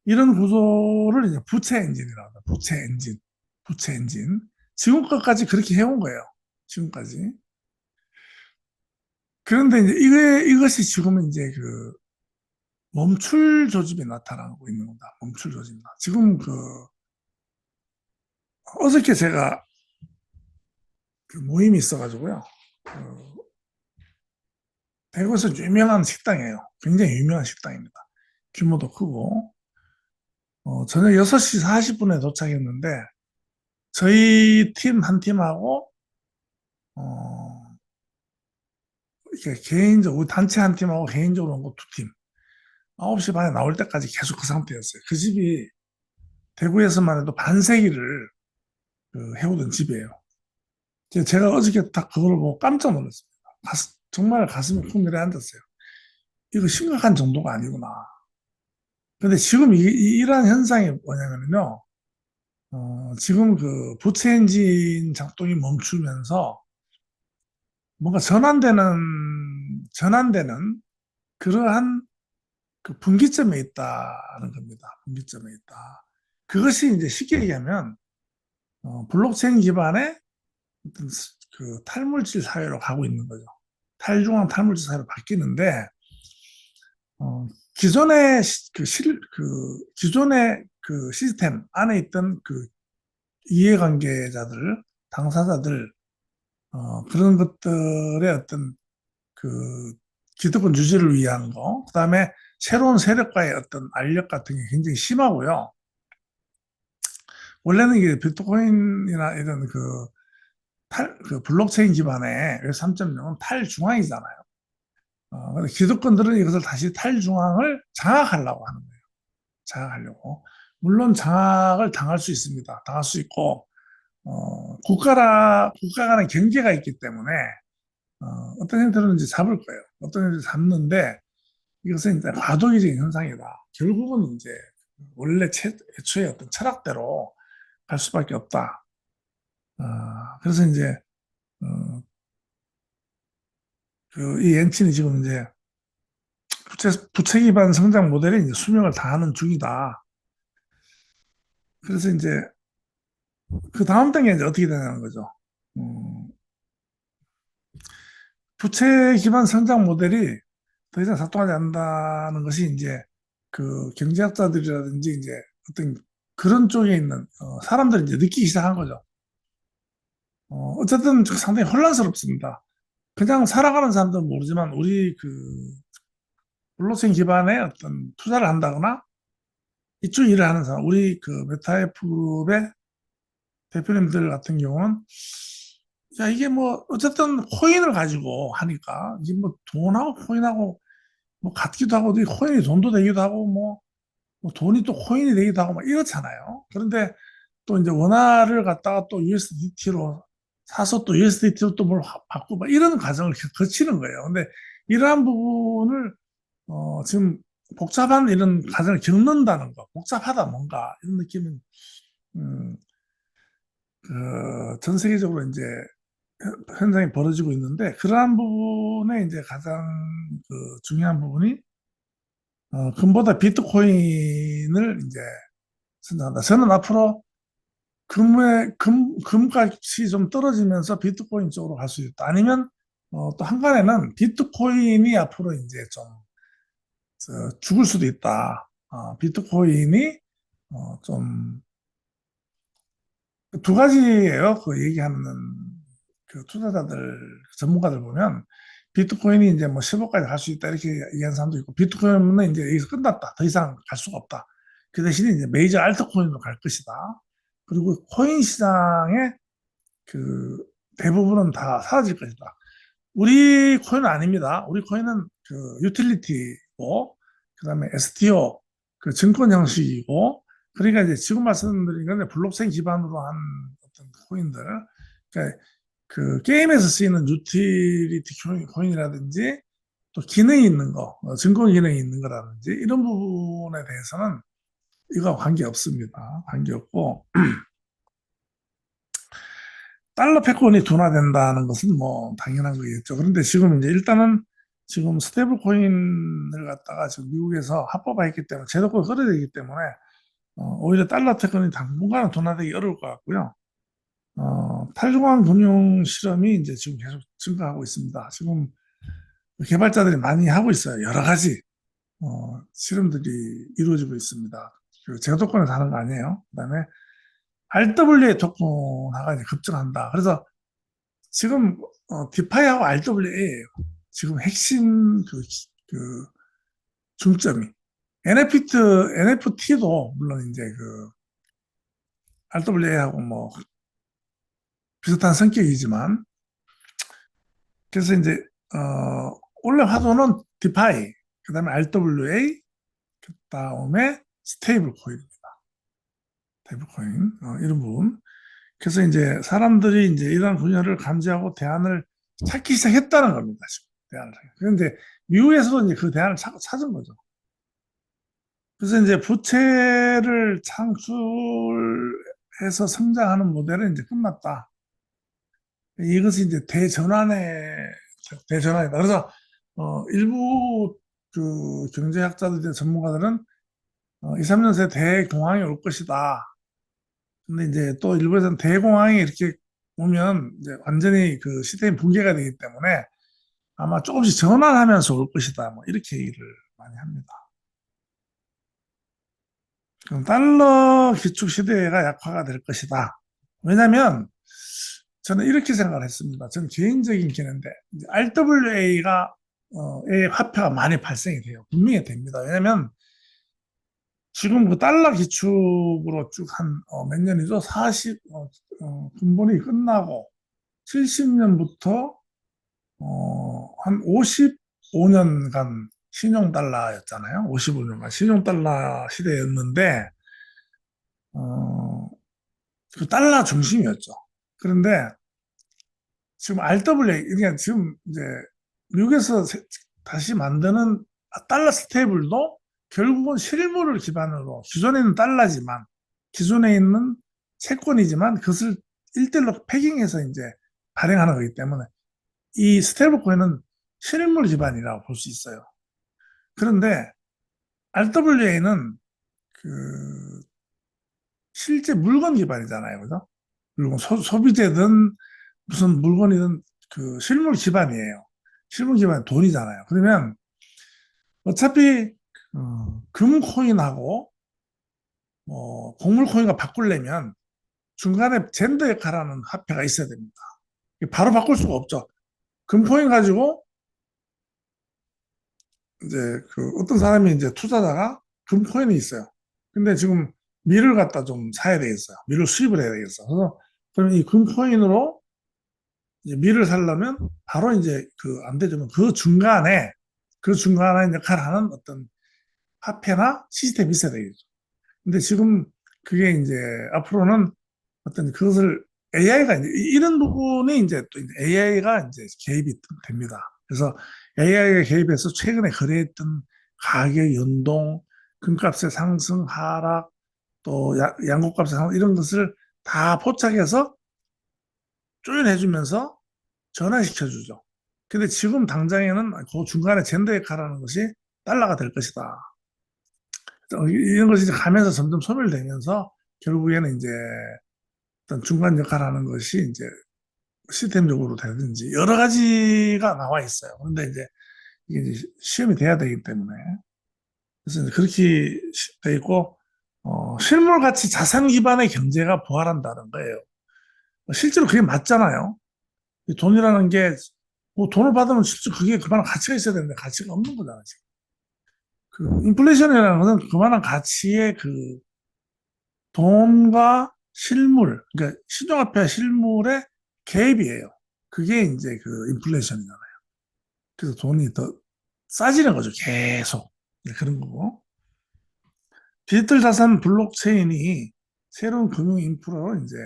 이런 구조를 이제 부채 엔진이라고 합니다. 부채 엔진. 부채 엔진. 지금까지 그렇게 해온 거예요. 지금까지. 그런데 이제 이것이 지금은 이제 그 멈출 조짐이 나타나고 있는 겁니다. 멈출 조짐. 지금 어저께 제가 그 모임이 있어가지고요. 그 대구에서 유명한 식당이에요. 굉장히 유명한 식당입니다. 규모도 크고, 저녁 6시 40분에 도착했는데, 저희 팀 한 팀하고, 어, 이렇게 개인적으로, 단체 한 팀하고 개인적으로 온 거 두 팀. 9시 반에 나올 때까지 계속 그 상태였어요. 그 집이 대구에서만 해도 반세기를 해오던 집이에요. 제가 어저께 딱 그걸 보고 깜짝 놀랐습니다. 정말 가슴이 쿵 내려앉았어요. 이거 심각한 정도가 아니구나. 근데 지금 이러한 현상이 뭐냐면요. 지금 그 부채 엔진 작동이 멈추면서 뭔가 전환되는 그러한 그 분기점에 있다는 겁니다. 분기점에 있다. 그것이 이제 쉽게 얘기하면 블록체인 기반의 어떤 그 탈물질 사회로 가고 있는 거죠. 탈중앙 탈물질 사회로 바뀌는데 기존의 기존의 그 시스템 안에 있던 그 이해관계자들, 당사자들 그런 것들의 어떤 그 기득권 유지를 위한 거, 그다음에 새로운 세력과의 어떤 알력 같은 게 굉장히 심하고요. 원래는 이게 비트코인이나 이런 그 블록체인 기반의 웹 3.0은 탈중앙이잖아요. 근데 기득권들은 이것을 다시 탈중앙을 장악하려고 하는 거예요. 장악하려고. 물론 장악을 당할 수 있습니다. 당할 수 있고, 국가 간의 경계가 있기 때문에, 어떤 형태로는 이제 잡을 거예요. 어떤 형태로 잡는데, 이것은 이제 과도기적인 현상이다. 결국은 이제 원래 애초에 어떤 철학대로 갈 수밖에 없다. 그래서 이제, 어, 이 엔친이 지금 이제 부채 기반 성장 모델이 이제 수명을 다하는 중이다. 그래서 이제 그 다음 단계 이제 어떻게 되냐는 거죠. 음, 부채 기반 성장 모델이 더 이상 작동하지 않는다는 것이 이제 그 경제학자들이라든지 이제 어떤 그런 쪽에 있는 사람들이 이제 느끼기 시작한 거죠. 어쨌든 상당히 혼란스럽습니다. 그냥 살아가는 사람들은 모르지만 우리 그 블록체인 기반의 어떤 투자를 한다거나 이쪽 일을 하는 사람, 우리 그 메타F의 대표님들 같은 경우는 야 이게 뭐 어쨌든 코인을 가지고 하니까 이게 뭐 돈하고 코인하고 뭐 같기도 하고 이 코인이 돈도 되기도 하고 뭐 돈이 또 코인이 되기도 하고 막 이렇잖아요. 그런데 또 이제 원화를 갖다가 또 USDT로 사서 또 USDT로 또 뭘 바꾸고 막 이런 과정을 거치는 거예요. 근데 이러한 부분을 지금 복잡한 이런 과정을 겪는다는 거, 복잡하다 뭔가 이런 느낌은 음, 전 세계적으로 이제 현상이 벌어지고 있는데 그러한 부분에 이제 가장 중요한 부분이 금보다 비트코인을 이제 선정한다. 저는 앞으로 금값이 좀 떨어지면서 비트코인 쪽으로 갈 수 있다. 아니면 또 한간에는 비트코인이 앞으로 이제 좀 죽을 수도 있다. 비트코인이 좀 두 가지예요. 그 얘기하는 그 투자자들 전문가들 보면 비트코인이 이제 뭐 10억까지 갈 수 있다 이렇게 얘기하는 사람도 있고 비트코인은 이제 여기서 끝났다. 더 이상 갈 수가 없다. 그 대신에 이제 메이저 알트코인으로 갈 것이다. 그리고 코인 시장의 그 대부분은 다 사라질 것이다. 우리 코인은 아닙니다. 우리 코인은 그 유틸리티고 그다음에 STO 그 증권 형식이고 그러니까 이제 지금 말씀드린 건 블록체인 기반으로 한 어떤 코인들 그러니까 그 게임에서 쓰이는 유틸리티 코인이라든지 또 기능이 있는 거 증권 기능이 있는 거라든지 이런 부분에 대해서는 이거 관계 없습니다. 관계 없고 달러 패권이 둔화된다는 것은 뭐 당연한 거겠죠. 그런데 지금 이제 일단은 지금 스테이블 코인을 갖다가 지금 미국에서 합법화했기 때문에 제도권이 끌어들이기 때문에 오히려 달러 패권이 당분간은 둔화되기 어려울 것 같고요. 탈중앙 금융 실험이 이제 지금 계속 증가하고 있습니다. 지금 개발자들이 많이 하고 있어요. 여러 가지 실험들이 이루어지고 있습니다. 그 제도권에서 하는 거 아니에요. 그다음에 RWA 토큰화가 이제 급증한다. 그래서 지금 디파이하고 RWA예요. 지금 핵심 그 중점이 NFT도 물론 이제 그 RWA하고 뭐 비슷한 성격이지만 그래서 이제 원래 화두는 디파이 그다음에 RWA 그다음에 스테이블 코인입니다. 스테이블 코인 이런 부분. 그래서 이제 사람들이 이제 이런 분야를 감지하고 대안을 찾기 시작했다는 겁니다. 지금 대안을. 그런데 미국에서도 이제 그 대안을 찾은 거죠. 그래서 이제 부채를 창출해서 성장하는 모델은 이제 끝났다. 이것이 이제 대전환이다. 그래서 일부 그 경제학자들, 전문가들은 2, 3년 새 대공황이 올 것이다. 근데 이제 또 일부에서는 대공황이 이렇게 오면 이제 완전히 그 시스템 붕괴가 되기 때문에 아마 조금씩 전환하면서 올 것이다. 뭐 이렇게 얘기를 많이 합니다. 그럼 달러 기축 시대가 약화가 될 것이다. 왜냐하면 저는 이렇게 생각을 했습니다. 저는 개인적인 견해인데 RWA가 의 화폐가 많이 발생이 돼요. 분명히 됩니다. 왜냐하면 지금 그 달러 기축으로 쭉 한 몇 년이죠? 40, 근본이 끝나고 70년부터 한 55년간 신용달러였잖아요. 55년간 신용달러 시대였는데 어, 그 달러 중심이었죠. 그런데 지금 RWA, 그러니까 지금 이제 미국에서 다시 만드는 달러 스테이블도 결국은 실물을 기반으로 기존에 있는 달러지만 기존에 있는 채권이지만 그것을 일대일로 패깅해서 이제 발행하는 거기 때문에 이 스테이블 코인은 실물 기반이라고 볼 수 있어요. 그런데 RWA는 그 실제 물건 기반이잖아요. 그죠? 물건 소비재든 무슨 물건이든 그 실물 기반이에요. 실물 기반 돈이잖아요. 그러면 어차피 금 코인하고 곡물 코인과 바꾸려면 중간에 젠더 역할하는 화폐가 있어야 됩니다. 바로 바꿀 수가 없죠. 금 코인 가지고 이제 그 어떤 사람이 이제 투자자가 금 코인이 있어요. 근데 지금 밀을 갖다 좀 사야 되겠어요. 밀을 수입을 해야 되겠어. 그래서 그럼 이 금 코인으로 이제 밀을 사려면 바로 이제 그 안 되죠. 그 중간에 역할을 하는 어떤 화폐나 시스템이 있어야 되겠죠. 근데 지금 그게 이제 앞으로는 어떤 그것을 AI가 이제 이런 부분이 이제 또 AI가 이제 개입이 됩니다. 그래서 AI가 개입해서 최근에 거래했던 가격 연동, 금값의 상승, 하락, 또 양국값의 상승 이런 것을 다 포착해서 조율해주면서 전환시켜주죠. 근데 지금 당장에는 그 중간에 젠더 역할하는 것이 달러가 될 것이다. 이런 것이 이제 가면서 점점 소멸되면서 결국에는 이제 어떤 중간 역할하는 것이 이제 시스템적으로 되든지 여러 가지가 나와 있어요. 그런데 이제 이게 이제 시험이 돼야 되기 때문에 그래서 이제 그렇게 돼 있고 실물 가치 자산 기반의 경제가 부활한다는 거예요. 실제로 그게 맞잖아요. 돈이라는 게 뭐 돈을 받으면 실제 그게 그만한 가치가 있어야 되는데 가치가 없는 거잖아요. 지금. 그 인플레이션이라는 것은 그만한 가치의 그 돈과 실물, 그러니까 신종화폐 실물의 갭이에요. 그게 이제 그 인플레이션이잖아요. 그래서 돈이 더 싸지는 거죠. 계속. 네, 그런 거고. 디지털 자산 블록체인이 새로운 금융 인프라로 이제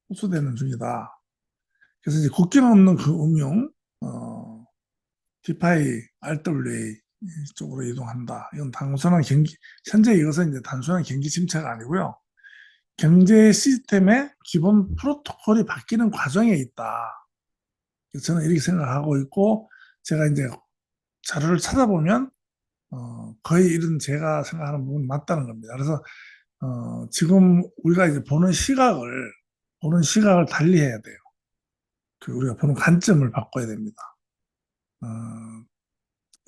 흡수되는 중이다. 그래서 이제 국경 없는 그 응용, 디파이, RWA 쪽으로 이동한다. 이건 단순한 현재 이것은 이제 단순한 경기 침체가 아니고요. 경제 시스템의 기본 프로토콜이 바뀌는 과정에 있다. 저는 이렇게 생각하고 있고, 제가 이제 자료를 찾아보면, 거의 이런 제가 생각하는 부분이 맞다는 겁니다. 그래서, 지금 우리가 이제 보는 시각을 달리해야 돼요. 그 우리가 보는 관점을 바꿔야 됩니다. 어,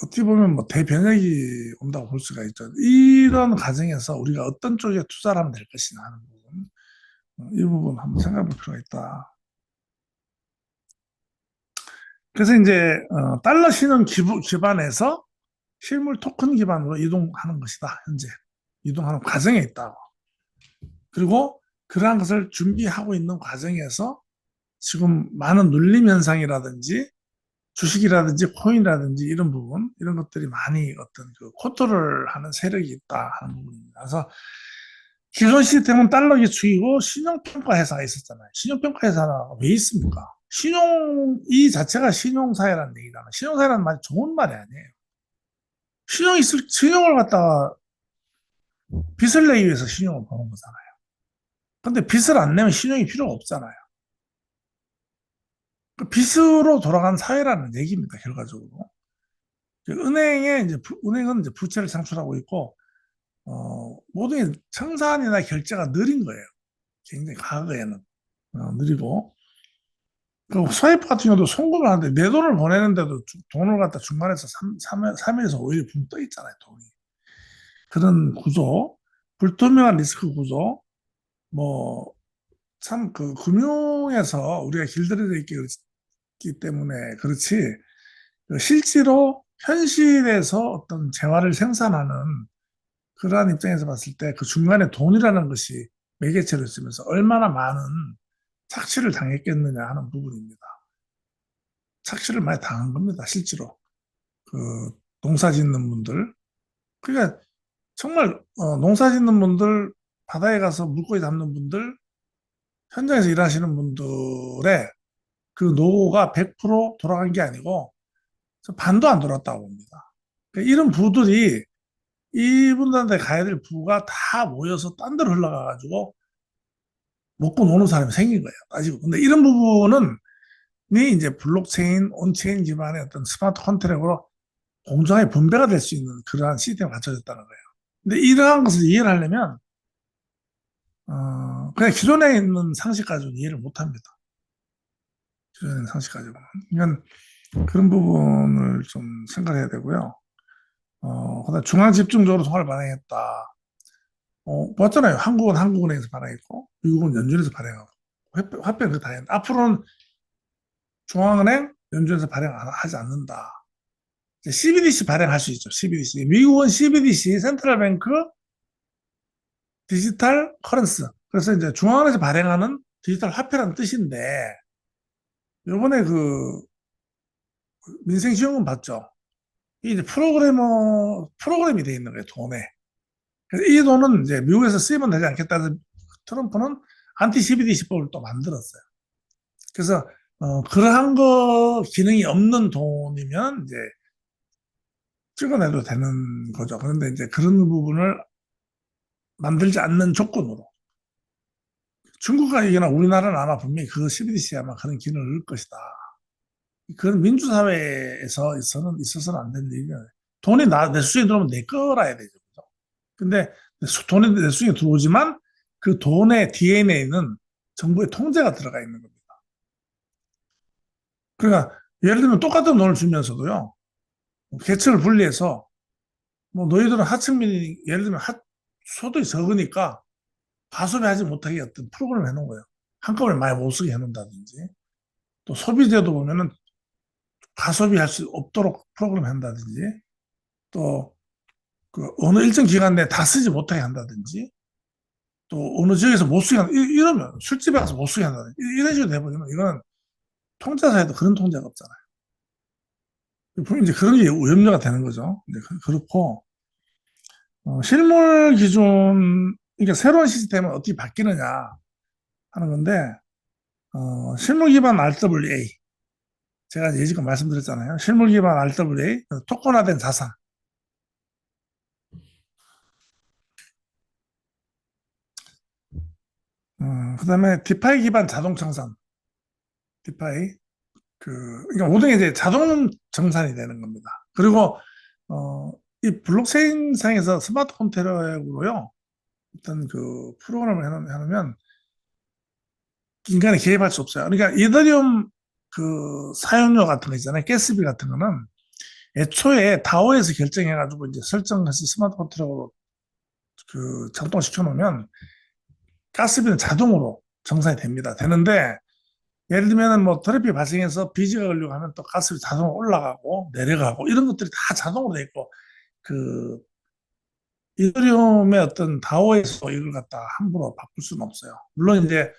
어떻게 보면 뭐 대변혁이 온다고 볼 수가 있죠. 이런 과정에서 우리가 어떤 쪽에 투자를 하면 될 것이냐 하는 부분, 이 부분 한번 생각해 볼 필요가 있다. 그래서 이제 달러 신용 기반에서 실물 토큰 기반으로 이동하는 것이다. 현재 이동하는 과정에 있다고. 그리고 그러한 것을 준비하고 있는 과정에서 지금 많은 눌림 현상이라든지 주식이라든지 코인이라든지 이런 부분 이런 것들이 많이 어떤 그 코터를 하는 세력이 있다 하는 부분입니다. 그래서 기존 시스템은 달러 기축이고 신용평가 회사가 있었잖아요. 신용평가 회사가 왜 있습니까? 이 자체가 신용사회라는 얘기잖아요. 신용사회라는 말이 좋은 말이 아니에요. 신용을 갖다가 빚을 내기 위해서 신용을 보는 거잖아요. 근데 빚을 안 내면 신용이 필요가 없잖아요. 그 빚으로 돌아간 사회라는 얘기입니다, 결과적으로. 은행은 이제 부채를 창출하고 있고, 모든 게 청산이나 결제가 느린 거예요. 굉장히 과거에는. 느리고. 그 스와이프 같은 경우도 송금을 하는데 내 돈을 보내는데도 돈을 갖다 중간에서 3일에서 5일 붕 떠 있잖아요, 돈이. 그런 구조, 불투명한 리스크 구조, 뭐, 참 그 금융에서 우리가 길들여져 있기 때문에 그렇지, 실제로 현실에서 어떤 재화를 생산하는 그러한 입장에서 봤을 때 그 중간에 돈이라는 것이 매개체로 있으면서 얼마나 많은 착취를 당했겠느냐 하는 부분입니다. 착취를 많이 당한 겁니다, 실제로. 그 농사 짓는 분들. 그러니까 정말 농사 짓는 분들, 바다에 가서 물고기 잡는 분들, 현장에서 일하시는 분들의 그 노고가 100% 돌아간 게 아니고 반도 안 돌았다고 봅니다. 그러니까 이런 부들이 이분들한테 가야 될 부가 다 모여서 딴 데로 흘러가가지고 먹고 노는 사람이 생긴 거예요. 따지고. 근데 이런 부분은 이제 블록체인, 온체인 기반의 어떤 스마트 컨트랙으로 공정하게 분배가 될 수 있는 그러한 시스템이 갖춰졌다는 거예요. 근데 이러한 것을 이해를 하려면 그냥 기존에 있는 상식 가지고 이해를 못 합니다. 기존에 있는 상식 가지고는. 그러니까 그런 부분을 좀 생각해야 되고요. 그다음 중앙 집중적으로 통화를 발행했다. 봤잖아요. 한국은 한국은행에서 발행했고, 미국은 연준에서 발행하고, 화폐는 그다 했는데, 앞으로는 중앙은행, 연준에서 발행하지 않는다. CBDC 발행할 수 있죠. CBDC. 미국은 CBDC, 센트럴 뱅크 디지털 커런스. 그래서 이제 중앙은행에서 발행하는 디지털 화폐라는 뜻인데, 요번에 그 민생지원금 봤죠? 이게 이제 프로그램이 돼 있는 거예요, 돈에. 그래서 이 돈은 이제 미국에서 쓰이면 되지 않겠다 해서 트럼프는 안티 CBDC법을 또 만들었어요. 그래서 그러한 거 기능이 없는 돈이면 이제 찍어내도 되는 거죠. 그런데 이제 그런 부분을 만들지 않는 조건으로 중국과 이거나 우리나라는 아마 분명히 그 CBDC에 아마 그런 기능을 넣을 것이다. 그런 민주사회에서 있어서는 안 되는 얘기예요. 돈이 내 수중에 들어오면 내 거라야 되죠. 그죠? 근데 돈이 내 수중에 들어오지만 그 돈의 DNA는 정부의 통제가 들어가 있는 겁니다. 그러니까 예를 들면 똑같은 돈을 주면서도요. 계층을 분리해서 뭐 너희들은 하층민이 예를 들면 소득이 적으니까 과소비하지 못하게 어떤 프로그램을 해놓은 거예요. 한꺼번에 많이 못 쓰게 해놓는다든지 또 소비재도 보면은 과소비할 수 없도록 프로그램 한다든지 또 그 어느 일정 기간 내에 다 쓰지 못하게 한다든지 또 어느 지역에서 못 쓰게 한다 이러면 술집에 가서 못 쓰게 한다든지 이런 식으로 돼버리면 이거는 통제사에도 그런 통제가 없잖아요. 이제 그런 게 염려가 되는 거죠. 이제 그렇고 실물 기준 그러니까 새로운 시스템은 어떻게 바뀌느냐 하는 건데 실물 기반 RWA 제가 예전에 말씀드렸잖아요. 실물 기반 RWA 토큰화된 자산 그다음에 디파이 기반 자동 청산 디파이 그러니까 모든 게 이제 자동 정산이 되는 겁니다. 그리고 이 블록체인 상에서 스마트 컨트롤로요 어떤 그 프로그램을 해놓으면 인간이 개입할 수 없어요. 그러니까 이더리움 그 사용료 같은 거 있잖아요. 가스비 같은 거는 애초에 다오에서 결정해가지고 이제 설정해서 스마트 컨트롤로 그 작동시켜 놓으면 가스비는 자동으로 정산이 됩니다. 되는데 예를 들면 뭐 트래픽 발생해서 비지가 걸리고 하면 또 가스비 자동으로 올라가고 내려가고 이런 것들이 다 자동으로 돼 있고 그 이더리움의 어떤 다오에서 이걸 갖다 함부로 바꿀 수는 없어요. 물론 이제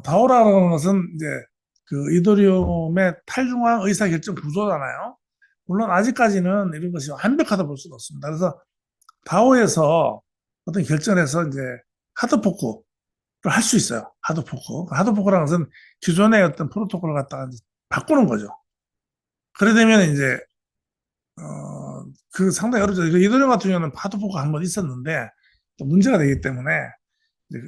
다오라는 것은 이제 그 이더리움의 탈중앙 의사결정 구조잖아요. 물론 아직까지는 이런 것이 완벽하다 볼 수는 없습니다. 그래서 다오에서 어떤 결정을 해서 이제 하드포크를 할 수 있어요. 하드포크. 하드포크라는 것은 기존의 어떤 프로토콜을 갖다가 이제 바꾸는 거죠. 그래 되면 이제 그 상당히 어렵죠. 이더리움 같은 경우는 하드포크가 한 번 있었는데 또 문제가 되기 때문에 이제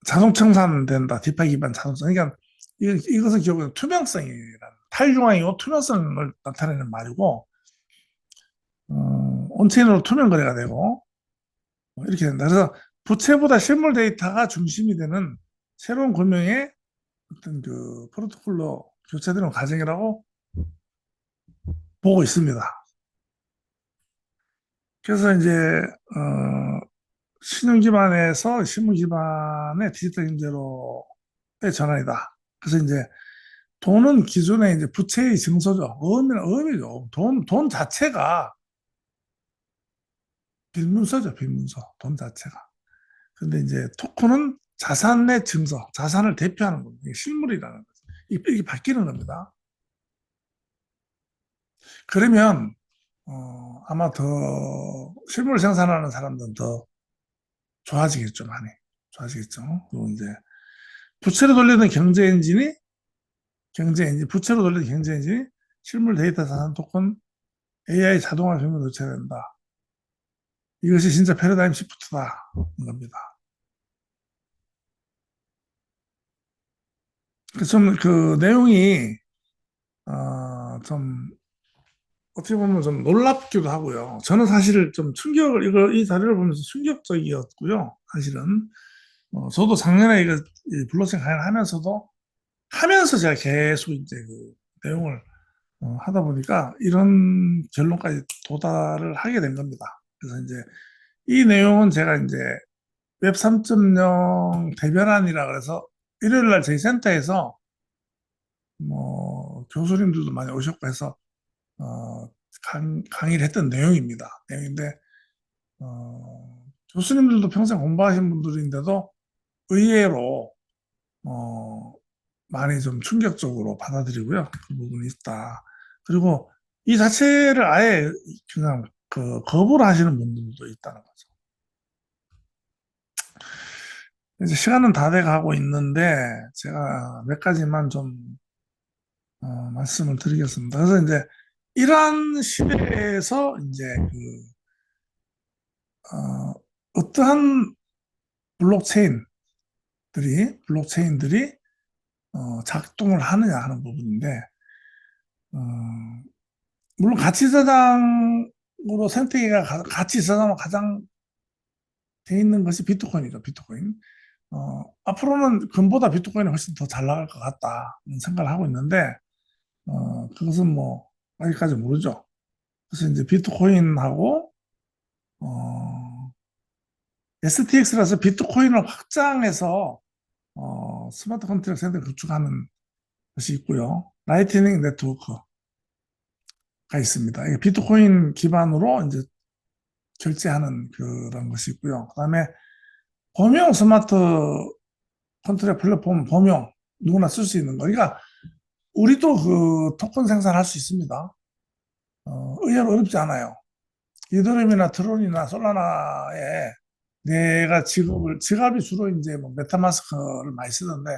자동 청산된다. 디파이 기반 자동청. 그러니까 이것은 결국은 투명성이라는 탈중앙이고 투명성을 나타내는 말이고 온체인으로 투명 거래가 되고 이렇게 된다. 그래서 부채보다 실물 데이터가 중심이 되는 새로운 금융의 어떤 그 프로토콜로 교체되는 과정이라고 보고 있습니다. 그래서 이제 신용 기반에서 실물 기반의 디지털 경제로의 전환이다. 그래서 이제 돈은 기존에 이제 부채의 증서죠. 의미죠. 돈 자체가 빌문서죠, 빌문서. 돈 자체가. 근데 이제 토큰은 자산의 증서, 자산을 대표하는 겁니다. 이게 실물이라는 거죠. 이게 바뀌는 겁니다. 그러면 아마 더 실물 생산하는 사람들은 더 좋아지겠죠, 많이. 좋아지겠죠. 그리고 이제 부채로 돌리는 부채로 돌리는 경제 엔진이 실물 데이터 자산 토큰 AI 자동화 경영을 넣쳐야 된다. 이것이 진짜 패러다임 시프트다. 겁니다. 그 내용이, 좀, 어떻게 보면 좀 놀랍기도 하고요. 저는 사실 좀 이 자료를 보면서 충격적이었고요. 사실은. 저도 작년에 이 블록체인 강의를 하면서 제가 계속 이제 그 내용을 하다 보니까 이런 결론까지 도달을 하게 된 겁니다. 그래서 이제 이 내용은 제가 이제 웹 3.0 대변안이라 그래서 일요일 날 저희 센터에서 뭐 교수님들도 많이 오셨고 해서 강의를 했던 내용인데 교수님들도 평생 공부하신 분들인데도 의외로 어, 많이 좀 충격적으로 받아들이고요. 그 부분이 있다. 그리고 이 자체를 아예 그냥 거부를 하시는 분들도 있다는 거죠. 이제 시간은 다 돼 가고 있는데 제가 몇 가지만 좀 말씀을 드리겠습니다. 그래서 이제 이러한 시대에서 이제 어떠한 블록체인들이 작동을 하느냐 하는 부분인데 어, 물론 가치 저장으로 가장 돼 있는 것이 비트코인이죠, 비트코인. 앞으로는 금보다 비트코인이 훨씬 더 잘 나갈 것 같다 생각을 하고 있는데 그것은 뭐 아직까지 모르죠. 그래서 이제 비트코인하고 STX라서 비트코인을 확장해서 스마트 컨트랙트 센터를 구축하는 것이 있고요. 라이트닝 네트워크가 있습니다. 이게 비트코인 기반으로 이제 결제하는 그런 것이 있고요. 그다음에 범용 스마트 컨트랙 플랫폼 범용 누구나 쓸 수 있는 거. 그러니까 우리도 그 토큰 생산할 수 있습니다. 의외로 어렵지 않아요. 이더리움이나 트론이나 솔라나에 내가 지갑이 주로 이제 뭐 메타마스크를 많이 쓰던데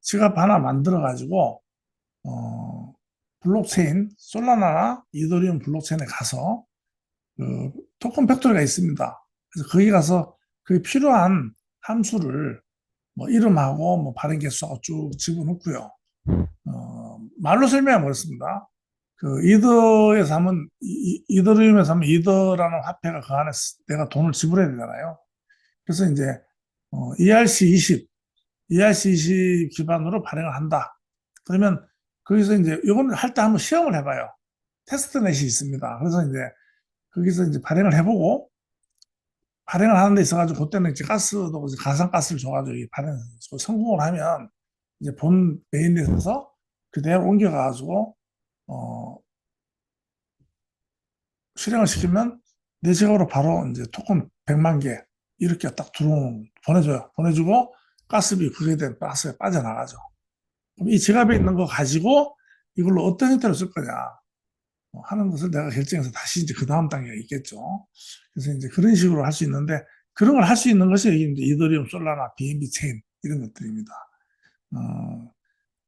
지갑 하나 만들어 가지고 어, 블록체인 솔라나나 이더리움 블록체인에 가서 그 토큰 팩토리가 있습니다. 그래서 거기 가서 그 필요한 함수를 뭐 이름하고 뭐 발행 개수하고 쭉 집어넣고요. 말로 설명하면 그렇습니다. 그 이더리움에서 하면 이더라는 화폐가 그 안에 내가 돈을 지불해야 되잖아요. 그래서 이제 ERC20, ERC20 기반으로 발행을 한다. 그러면 거기서 이제 이거는 할 때 한번 시험을 해봐요. 테스트넷이 있습니다. 그래서 이제 거기서 이제 발행을 하는 데 있어가지고 그때는 이제 가상가스를 줘가지고 발행 성공을 하면 이제 본 메인넷에서 그대로 옮겨가가지고 어, 실행을 시키면 내 지갑으로 바로 이제 토큰 100만 개 이렇게 딱 보내줘요. 보내주고 가스비 그게 된 가스에 빠져나가죠. 그럼 이 지갑에 있는 거 가지고 이걸로 어떤 형태로 쓸 거냐 하는 것을 내가 결정해서 다시 이제 그 다음 단계가 있겠죠. 그래서 이제 그런 식으로 할 수 있는데 그런 걸 할 수 있는 것이 이제 이더리움, 솔라나, BNB 체인 이런 것들입니다. 어,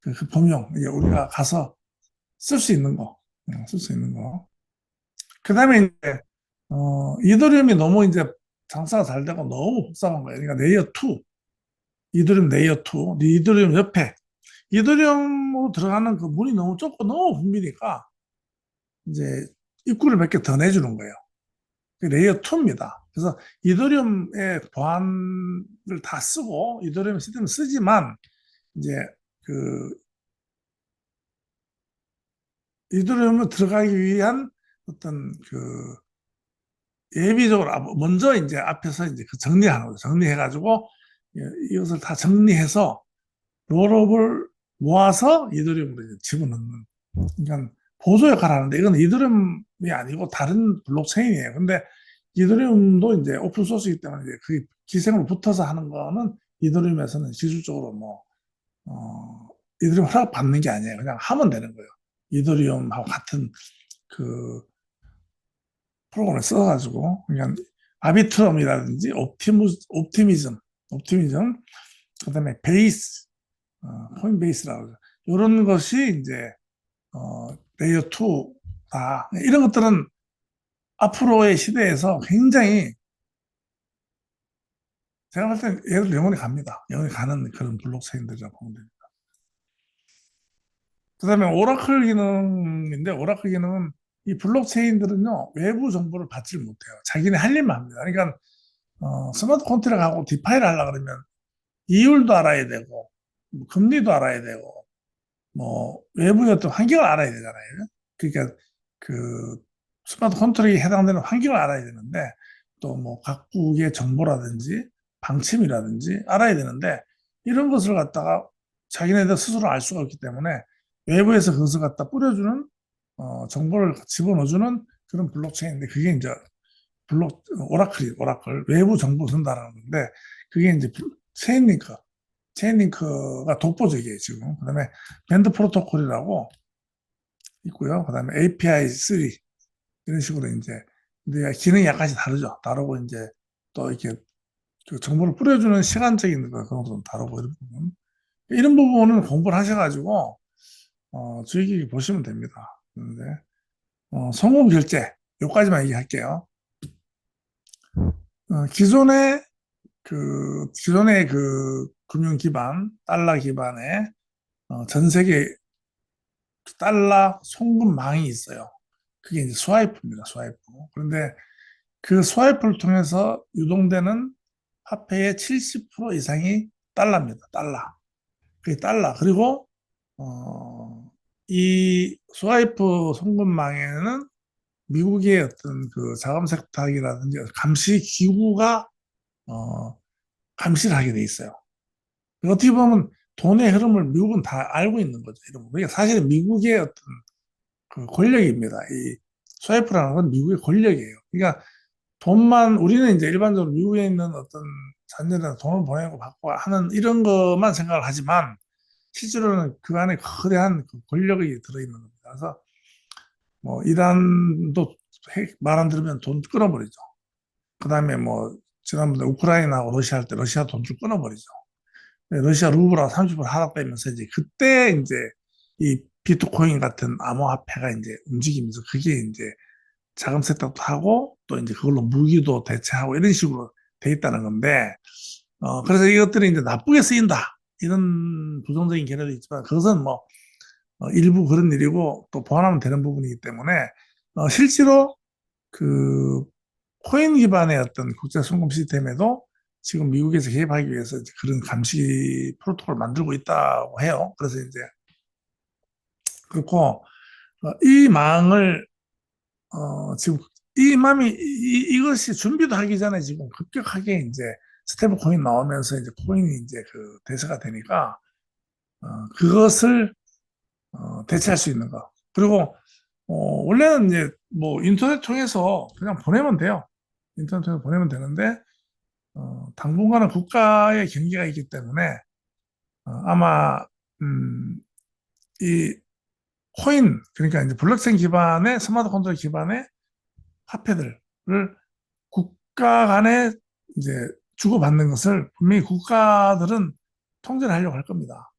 그 범용 우리가 가서 쓸 수 있는 거, 쓸 수 있는 거. 그 다음에 이제 이더리움이 너무 이제 장사가 잘 되고 너무 복잡한 거예요. 그러니까 이더리움 레이어 2, 이더리움 옆에 이더리움으로 들어가는 그 문이 너무 좁고 너무 붐비니까 이제 입구를 몇 개 더 내주는 거예요. 그 레이어 2입니다. 그래서 이더리움의 보안을 다 쓰고 이더리움 시스템을 쓰지만 이제 그 이더리움을 들어가기 위한 어떤 그 예비적으로 먼저 이제 앞에서 이제 그 정리하는 거죠. 정리해가지고 이것을 다 정리해서 롤업을 모아서 이더리움으로 이제 집어넣는, 그러니까 보조 역할을 하는데 이건 이더리움이 아니고 다른 블록체인이에요. 근데 이더리움도 이제 오픈 소스이기 때문에 이제 그 기생으로 붙어서 하는 거는 이더리움에서는 기술적으로 뭐 이더리움 허락 받는 게 아니에요. 그냥 하면 되는 거예요. 이더리움하고 같은 그 프로그램을 써가지고 그냥 아비트럼이라든지 옵티미즘, 그다음에 베이스, 코인베이스라고 하죠. 이런 것이 이제 레이어 2다. 이런 것들은 앞으로의 시대에서 굉장히 제가 볼 때는 얘들 영원히 갑니다. 영원히 가는 그런 블록체인들이라고 보면 됩니다. 그다음에 오라클 기능인데 오라클 기능은 이 블록체인들은요 외부 정보를 받질 못해요. 자기네 할 일만 합니다. 그러니까 스마트 컨트랙하고 디파이를 하려 그러면 이율도 알아야 되고 뭐 금리도 알아야 되고 뭐 외부의 어떤 환경을 알아야 되잖아요. 그러니까 그 스마트 컨트롤이 해당되는 환경을 알아야 되는데 또 뭐 각국의 정보라든지 방침이라든지 알아야 되는데 이런 것을 갖다가 자기네들 스스로 알 수가 없기 때문에 외부에서 그것을 갖다 뿌려주는 정보를 집어넣어주는 그런 블록체인인데 그게 이제 오라클 외부 정보 준다라는 건데 그게 이제 체인링크가 독보적이에요 지금. 그다음에 밴드 프로토콜이라고 있고요. 그다음에 API 3 이런 식으로 이제 근데 기능이 약간씩 다르죠. 다르고 이제 또 이렇게 그 정보를 뿌려주는 시간적인 그런 것도 다르고 이런 부분은 공부를 하셔가지고 주의 깊게 보시면 됩니다. 그런데 송금 결제 요까지만 얘기할게요. 기존의 그 금융 기반 달러 기반의 전 세계 달러 송금망이 있어요. 그게 이제 스와이프입니다. 스와이프. 그런데 그 스와이프를 통해서 유동되는 화폐의 70% 이상이 달러입니다. 달러. 그게 달러. 그리고 이 스와이프 송금망에는 미국의 어떤 그 자금 세탁이라든지 감시 기구가 어, 감시를 하게 돼 있어요. 어떻게 보면 돈의 흐름을 미국은 다 알고 있는 거죠. 이런 거. 그러니까 사실은 미국의 어떤 그 권력입니다. 이 스와이프라는 건 미국의 권력이에요. 그러니까 돈만 우리는 이제 일반적으로 미국에 있는 어떤 자녀들한테 돈을 보내고 받고 하는 이런 것만 생각을 하지만 실제로는 그 안에 거대한 그 권력이 들어있는 겁니다. 그래서 뭐 이란도 말 안 들으면 돈 끊어버리죠. 그다음에 뭐 지난번에 우크라이나하고 러시아 할 때 러시아 돈줄 끊어버리죠. 러시아 루블하고 30% 하락되면서 이제 그때 이제 이 비트코인 같은 암호화폐가 이제 움직이면서 그게 이제 자금 세탁도 하고 또 이제 그걸로 무기도 대체하고 이런 식으로 돼 있다는 건데 그래서 이것들이 이제 나쁘게 쓰인다 이런 부정적인 견해도 있지만 그것은 뭐 일부 그런 일이고 또 보완하면 되는 부분이기 때문에 실제로 그 코인 기반의 어떤 국제 송금 시스템에도 지금 미국에서 개입하기 위해서 이제 그런 감시 프로토콜을 만들고 있다고 해요. 그래서 이제 그렇고 이 망을 지금 이것이 준비도 하기 전에 지금 급격하게 이제 스테이블 코인 나오면서 이제 코인이 이제 그 대세가 되니까 그것을 대체할 수 있는 거. 그리고 원래는 이제 뭐 인터넷 통해서 그냥 보내면 돼요. 인터넷 통해서 보내면 되는데 당분간은 국가의 경계가 있기 때문에 아마 이 코인 그러니까 이제 블록체인 기반의 스마트 컨트롤 기반의 화폐들을 국가 간에 이제 주고받는 것을 분명히 국가들은 통제를 하려고 할 겁니다.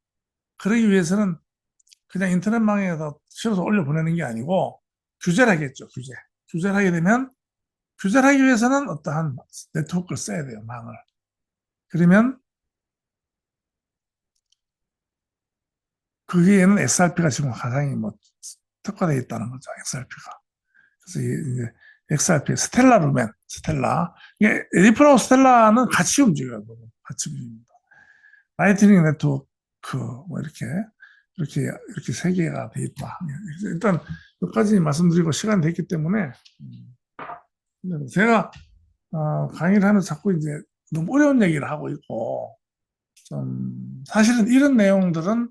그러기 위해서는 그냥 인터넷망에서 실어서 올려보내는 게 아니고 규제를 하겠죠, 규제. 규제를 하게 되면 규제를 하기 위해서는 어떠한 네트워크를 써야 돼요, 망을. 그러면 거기에는 XRP가 지금 가장 뭐 특화되어 있다는 거죠, XRP가. 그래서 이제 XRP, 스텔라 루멘, 스텔라. 이게 에디프라고 스텔라는 같이 움직여요, 같이 움직입니다. 라이트닝 네트워크, 뭐 이렇게 세 개가 돼 있다. 일단 여기까지 말씀드리고 시간이 됐기 때문에 제가 강의를 하면서 자꾸 이제 너무 어려운 얘기를 하고 있고 좀 사실은 이런 내용들은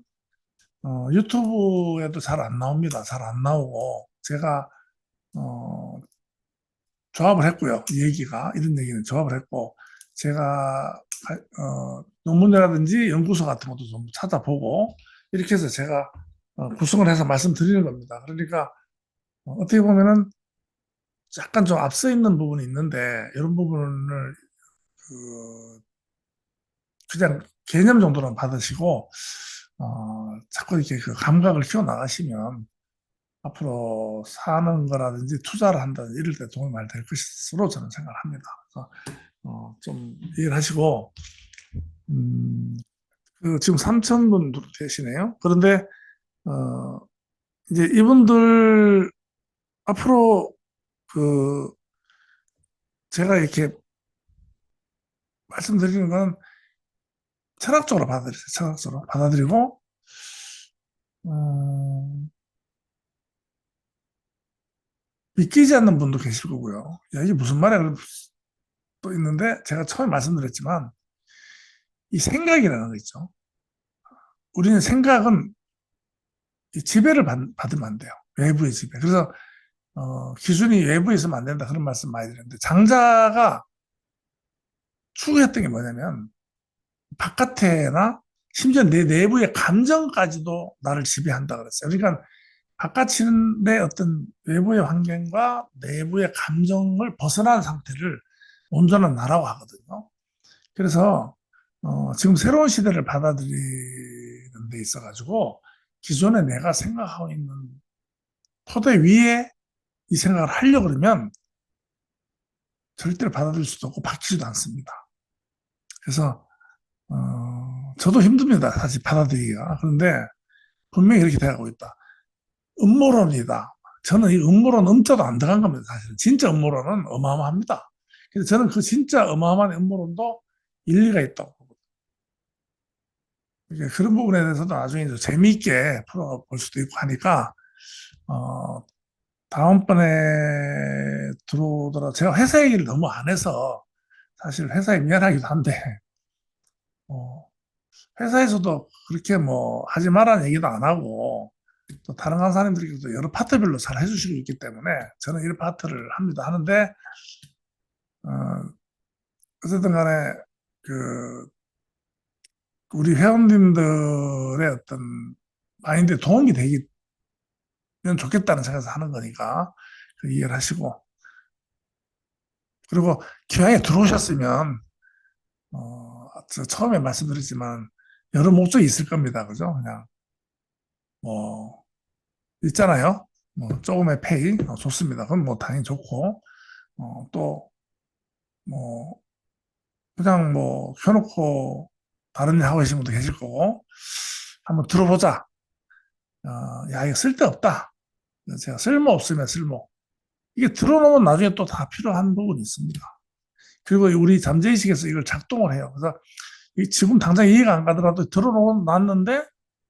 유튜브에도 잘 안 나옵니다. 잘 안 나오고, 제가, 어, 조합을 했고요. 이 얘기가, 이런 얘기는 조합을 했고, 제가, 논문이라든지 연구소 같은 것도 좀 찾아보고, 이렇게 해서 제가 구성을 해서 말씀드리는 겁니다. 그러니까, 어떻게 보면은 약간 좀 앞서 있는 부분이 있는데, 이런 부분을, 그, 그냥 개념 정도는 받으시고, 자꾸 이렇게 그 감각을 키워 나가시면, 앞으로 사는 거라든지 투자를 한다든지 이럴 때 도움이 많이 될 것으로 저는 생각을 합니다. 그래서 좀 이해를 하시고 음, 그 지금 3천 분 계시네요. 그런데 어, 이제 이분들 앞으로 그 제가 이렇게 말씀드리는 건 철학적으로 받아들이세요. 철학적으로 받아들이고 어, 믿기지 않는 분도 계실 거고요. 야, 이게 무슨 말이야? 그럴 또 있는데 제가 처음에 말씀드렸지만 이 생각이라는 거 있죠. 우리는 생각은 이 지배를 받으면 안 돼요. 외부의 지배. 그래서 기준이 외부에 있으면 안 된다 그런 말씀 많이 드렸는데 장자가 추구했던 게 뭐냐면 바깥에나 심지어 내 내부의 감정까지도 나를 지배한다 그랬어요. 그러니까 바깥의 어떤 외부의 환경과 내부의 감정을 벗어난 상태를 온전한 나라고 하거든요. 그래서 지금 새로운 시대를 받아들이는 데 있어가지고 기존에 내가 생각하고 있는 토대 위에 이 생각을 하려고 그러면 절대로 받아들일 수도 없고 바뀌지도 않습니다. 그래서 저도 힘듭니다. 사실 받아들이기가. 그런데 분명히 이렇게 돼가고 있다. 음모론이다. 저는 이 음모론 음자도 안 들어간 겁니다. 사실은. 진짜 음모론은 어마어마합니다. 그래서 저는 그 진짜 어마어마한 음모론도 일리가 있다고 보거든요. 그러니까 그런 부분에 대해서도 나중에 재미있게 풀어볼 수도 있고 하니까 어, 다음번에 들어오더라. 제가 회사 얘기를 너무 안 해서 사실 회사에 미안하기도 한데 어, 회사에서도 그렇게 뭐 하지 말라는 얘기도 안 하고 또 다른 강사님들께도 여러 파트별로 잘 해주시고 있기 때문에 저는 이런 파트를 합니다. 하는데 어, 어쨌든 간에 그 우리 회원님들의 어떤 마인드에 도움이 되면 좋겠다는 생각에서 하는 거니까 그 이해를 하시고 그리고 기왕에 들어오셨으면 저 처음에 말씀드렸지만 여러 목적이 있을 겁니다. 그죠? 그냥 뭐 있잖아요. 뭐 조금의 페이 좋습니다. 그건 뭐 당연히 좋고 또 뭐 그냥 뭐 켜놓고 다른 일 하고 계신 분도 계실 거고 한번 들어보자. 야 이거 쓸데없다. 제가 쓸모 없으면 쓸모. 이게 들어놓으면 나중에 또 다 필요한 부분이 있습니다. 그리고 우리 잠재의식에서 이걸 작동을 해요. 그래서 지금 당장 이해가 안 가더라도 들어놨는데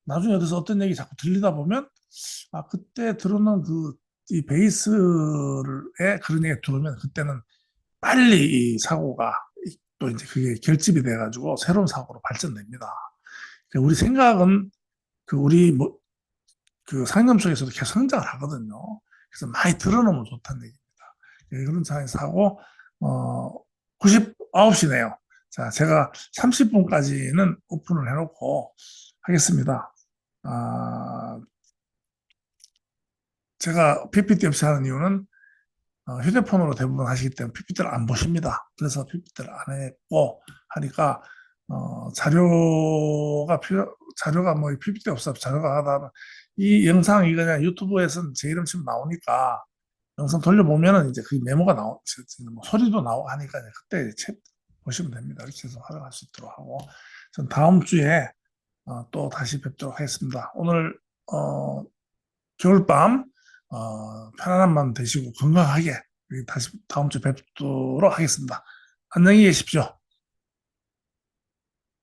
나중에 어디서 어떤 얘기 자꾸 들리다 보면 그때 들어놓은 이 베이스에 그런 얘기 들으면 그때는 빨리 이 사고가 또 이제 그게 결집이 돼가지고 새로운 사고로 발전됩니다. 그러니까 우리 생각은 우리 뭐, 그 상념 속에서도 계속 성장을 하거든요. 그래서 많이 들어놓으면 좋다는 얘기입니다. 그런 상황에서 하고, 99시네요. 자, 제가 30분까지는 오픈을 해놓고 하겠습니다. 아, 제가 PPT 없이 하는 이유는 휴대폰으로 대부분 하시기 때문에 PPT를 안 보십니다. 그래서 PPT를 안 했고 하니까 자료가 뭐 PPT 없어 자료가 하다 이 영상이 그냥 유튜브에서는 제 이름 치면 나오니까 영상 돌려보면은 이제 그 메모가 뭐 소리도 나오고 하니까 그때 챗 보시면 됩니다. 이렇게 해서 활용할 수 있도록 하고 전 다음 주에 또 다시 뵙도록 하겠습니다. 오늘 겨울밤 편안한 밤 되시고 건강하게 다시 다음 주에 뵙도록 하겠습니다. 안녕히 계십시오.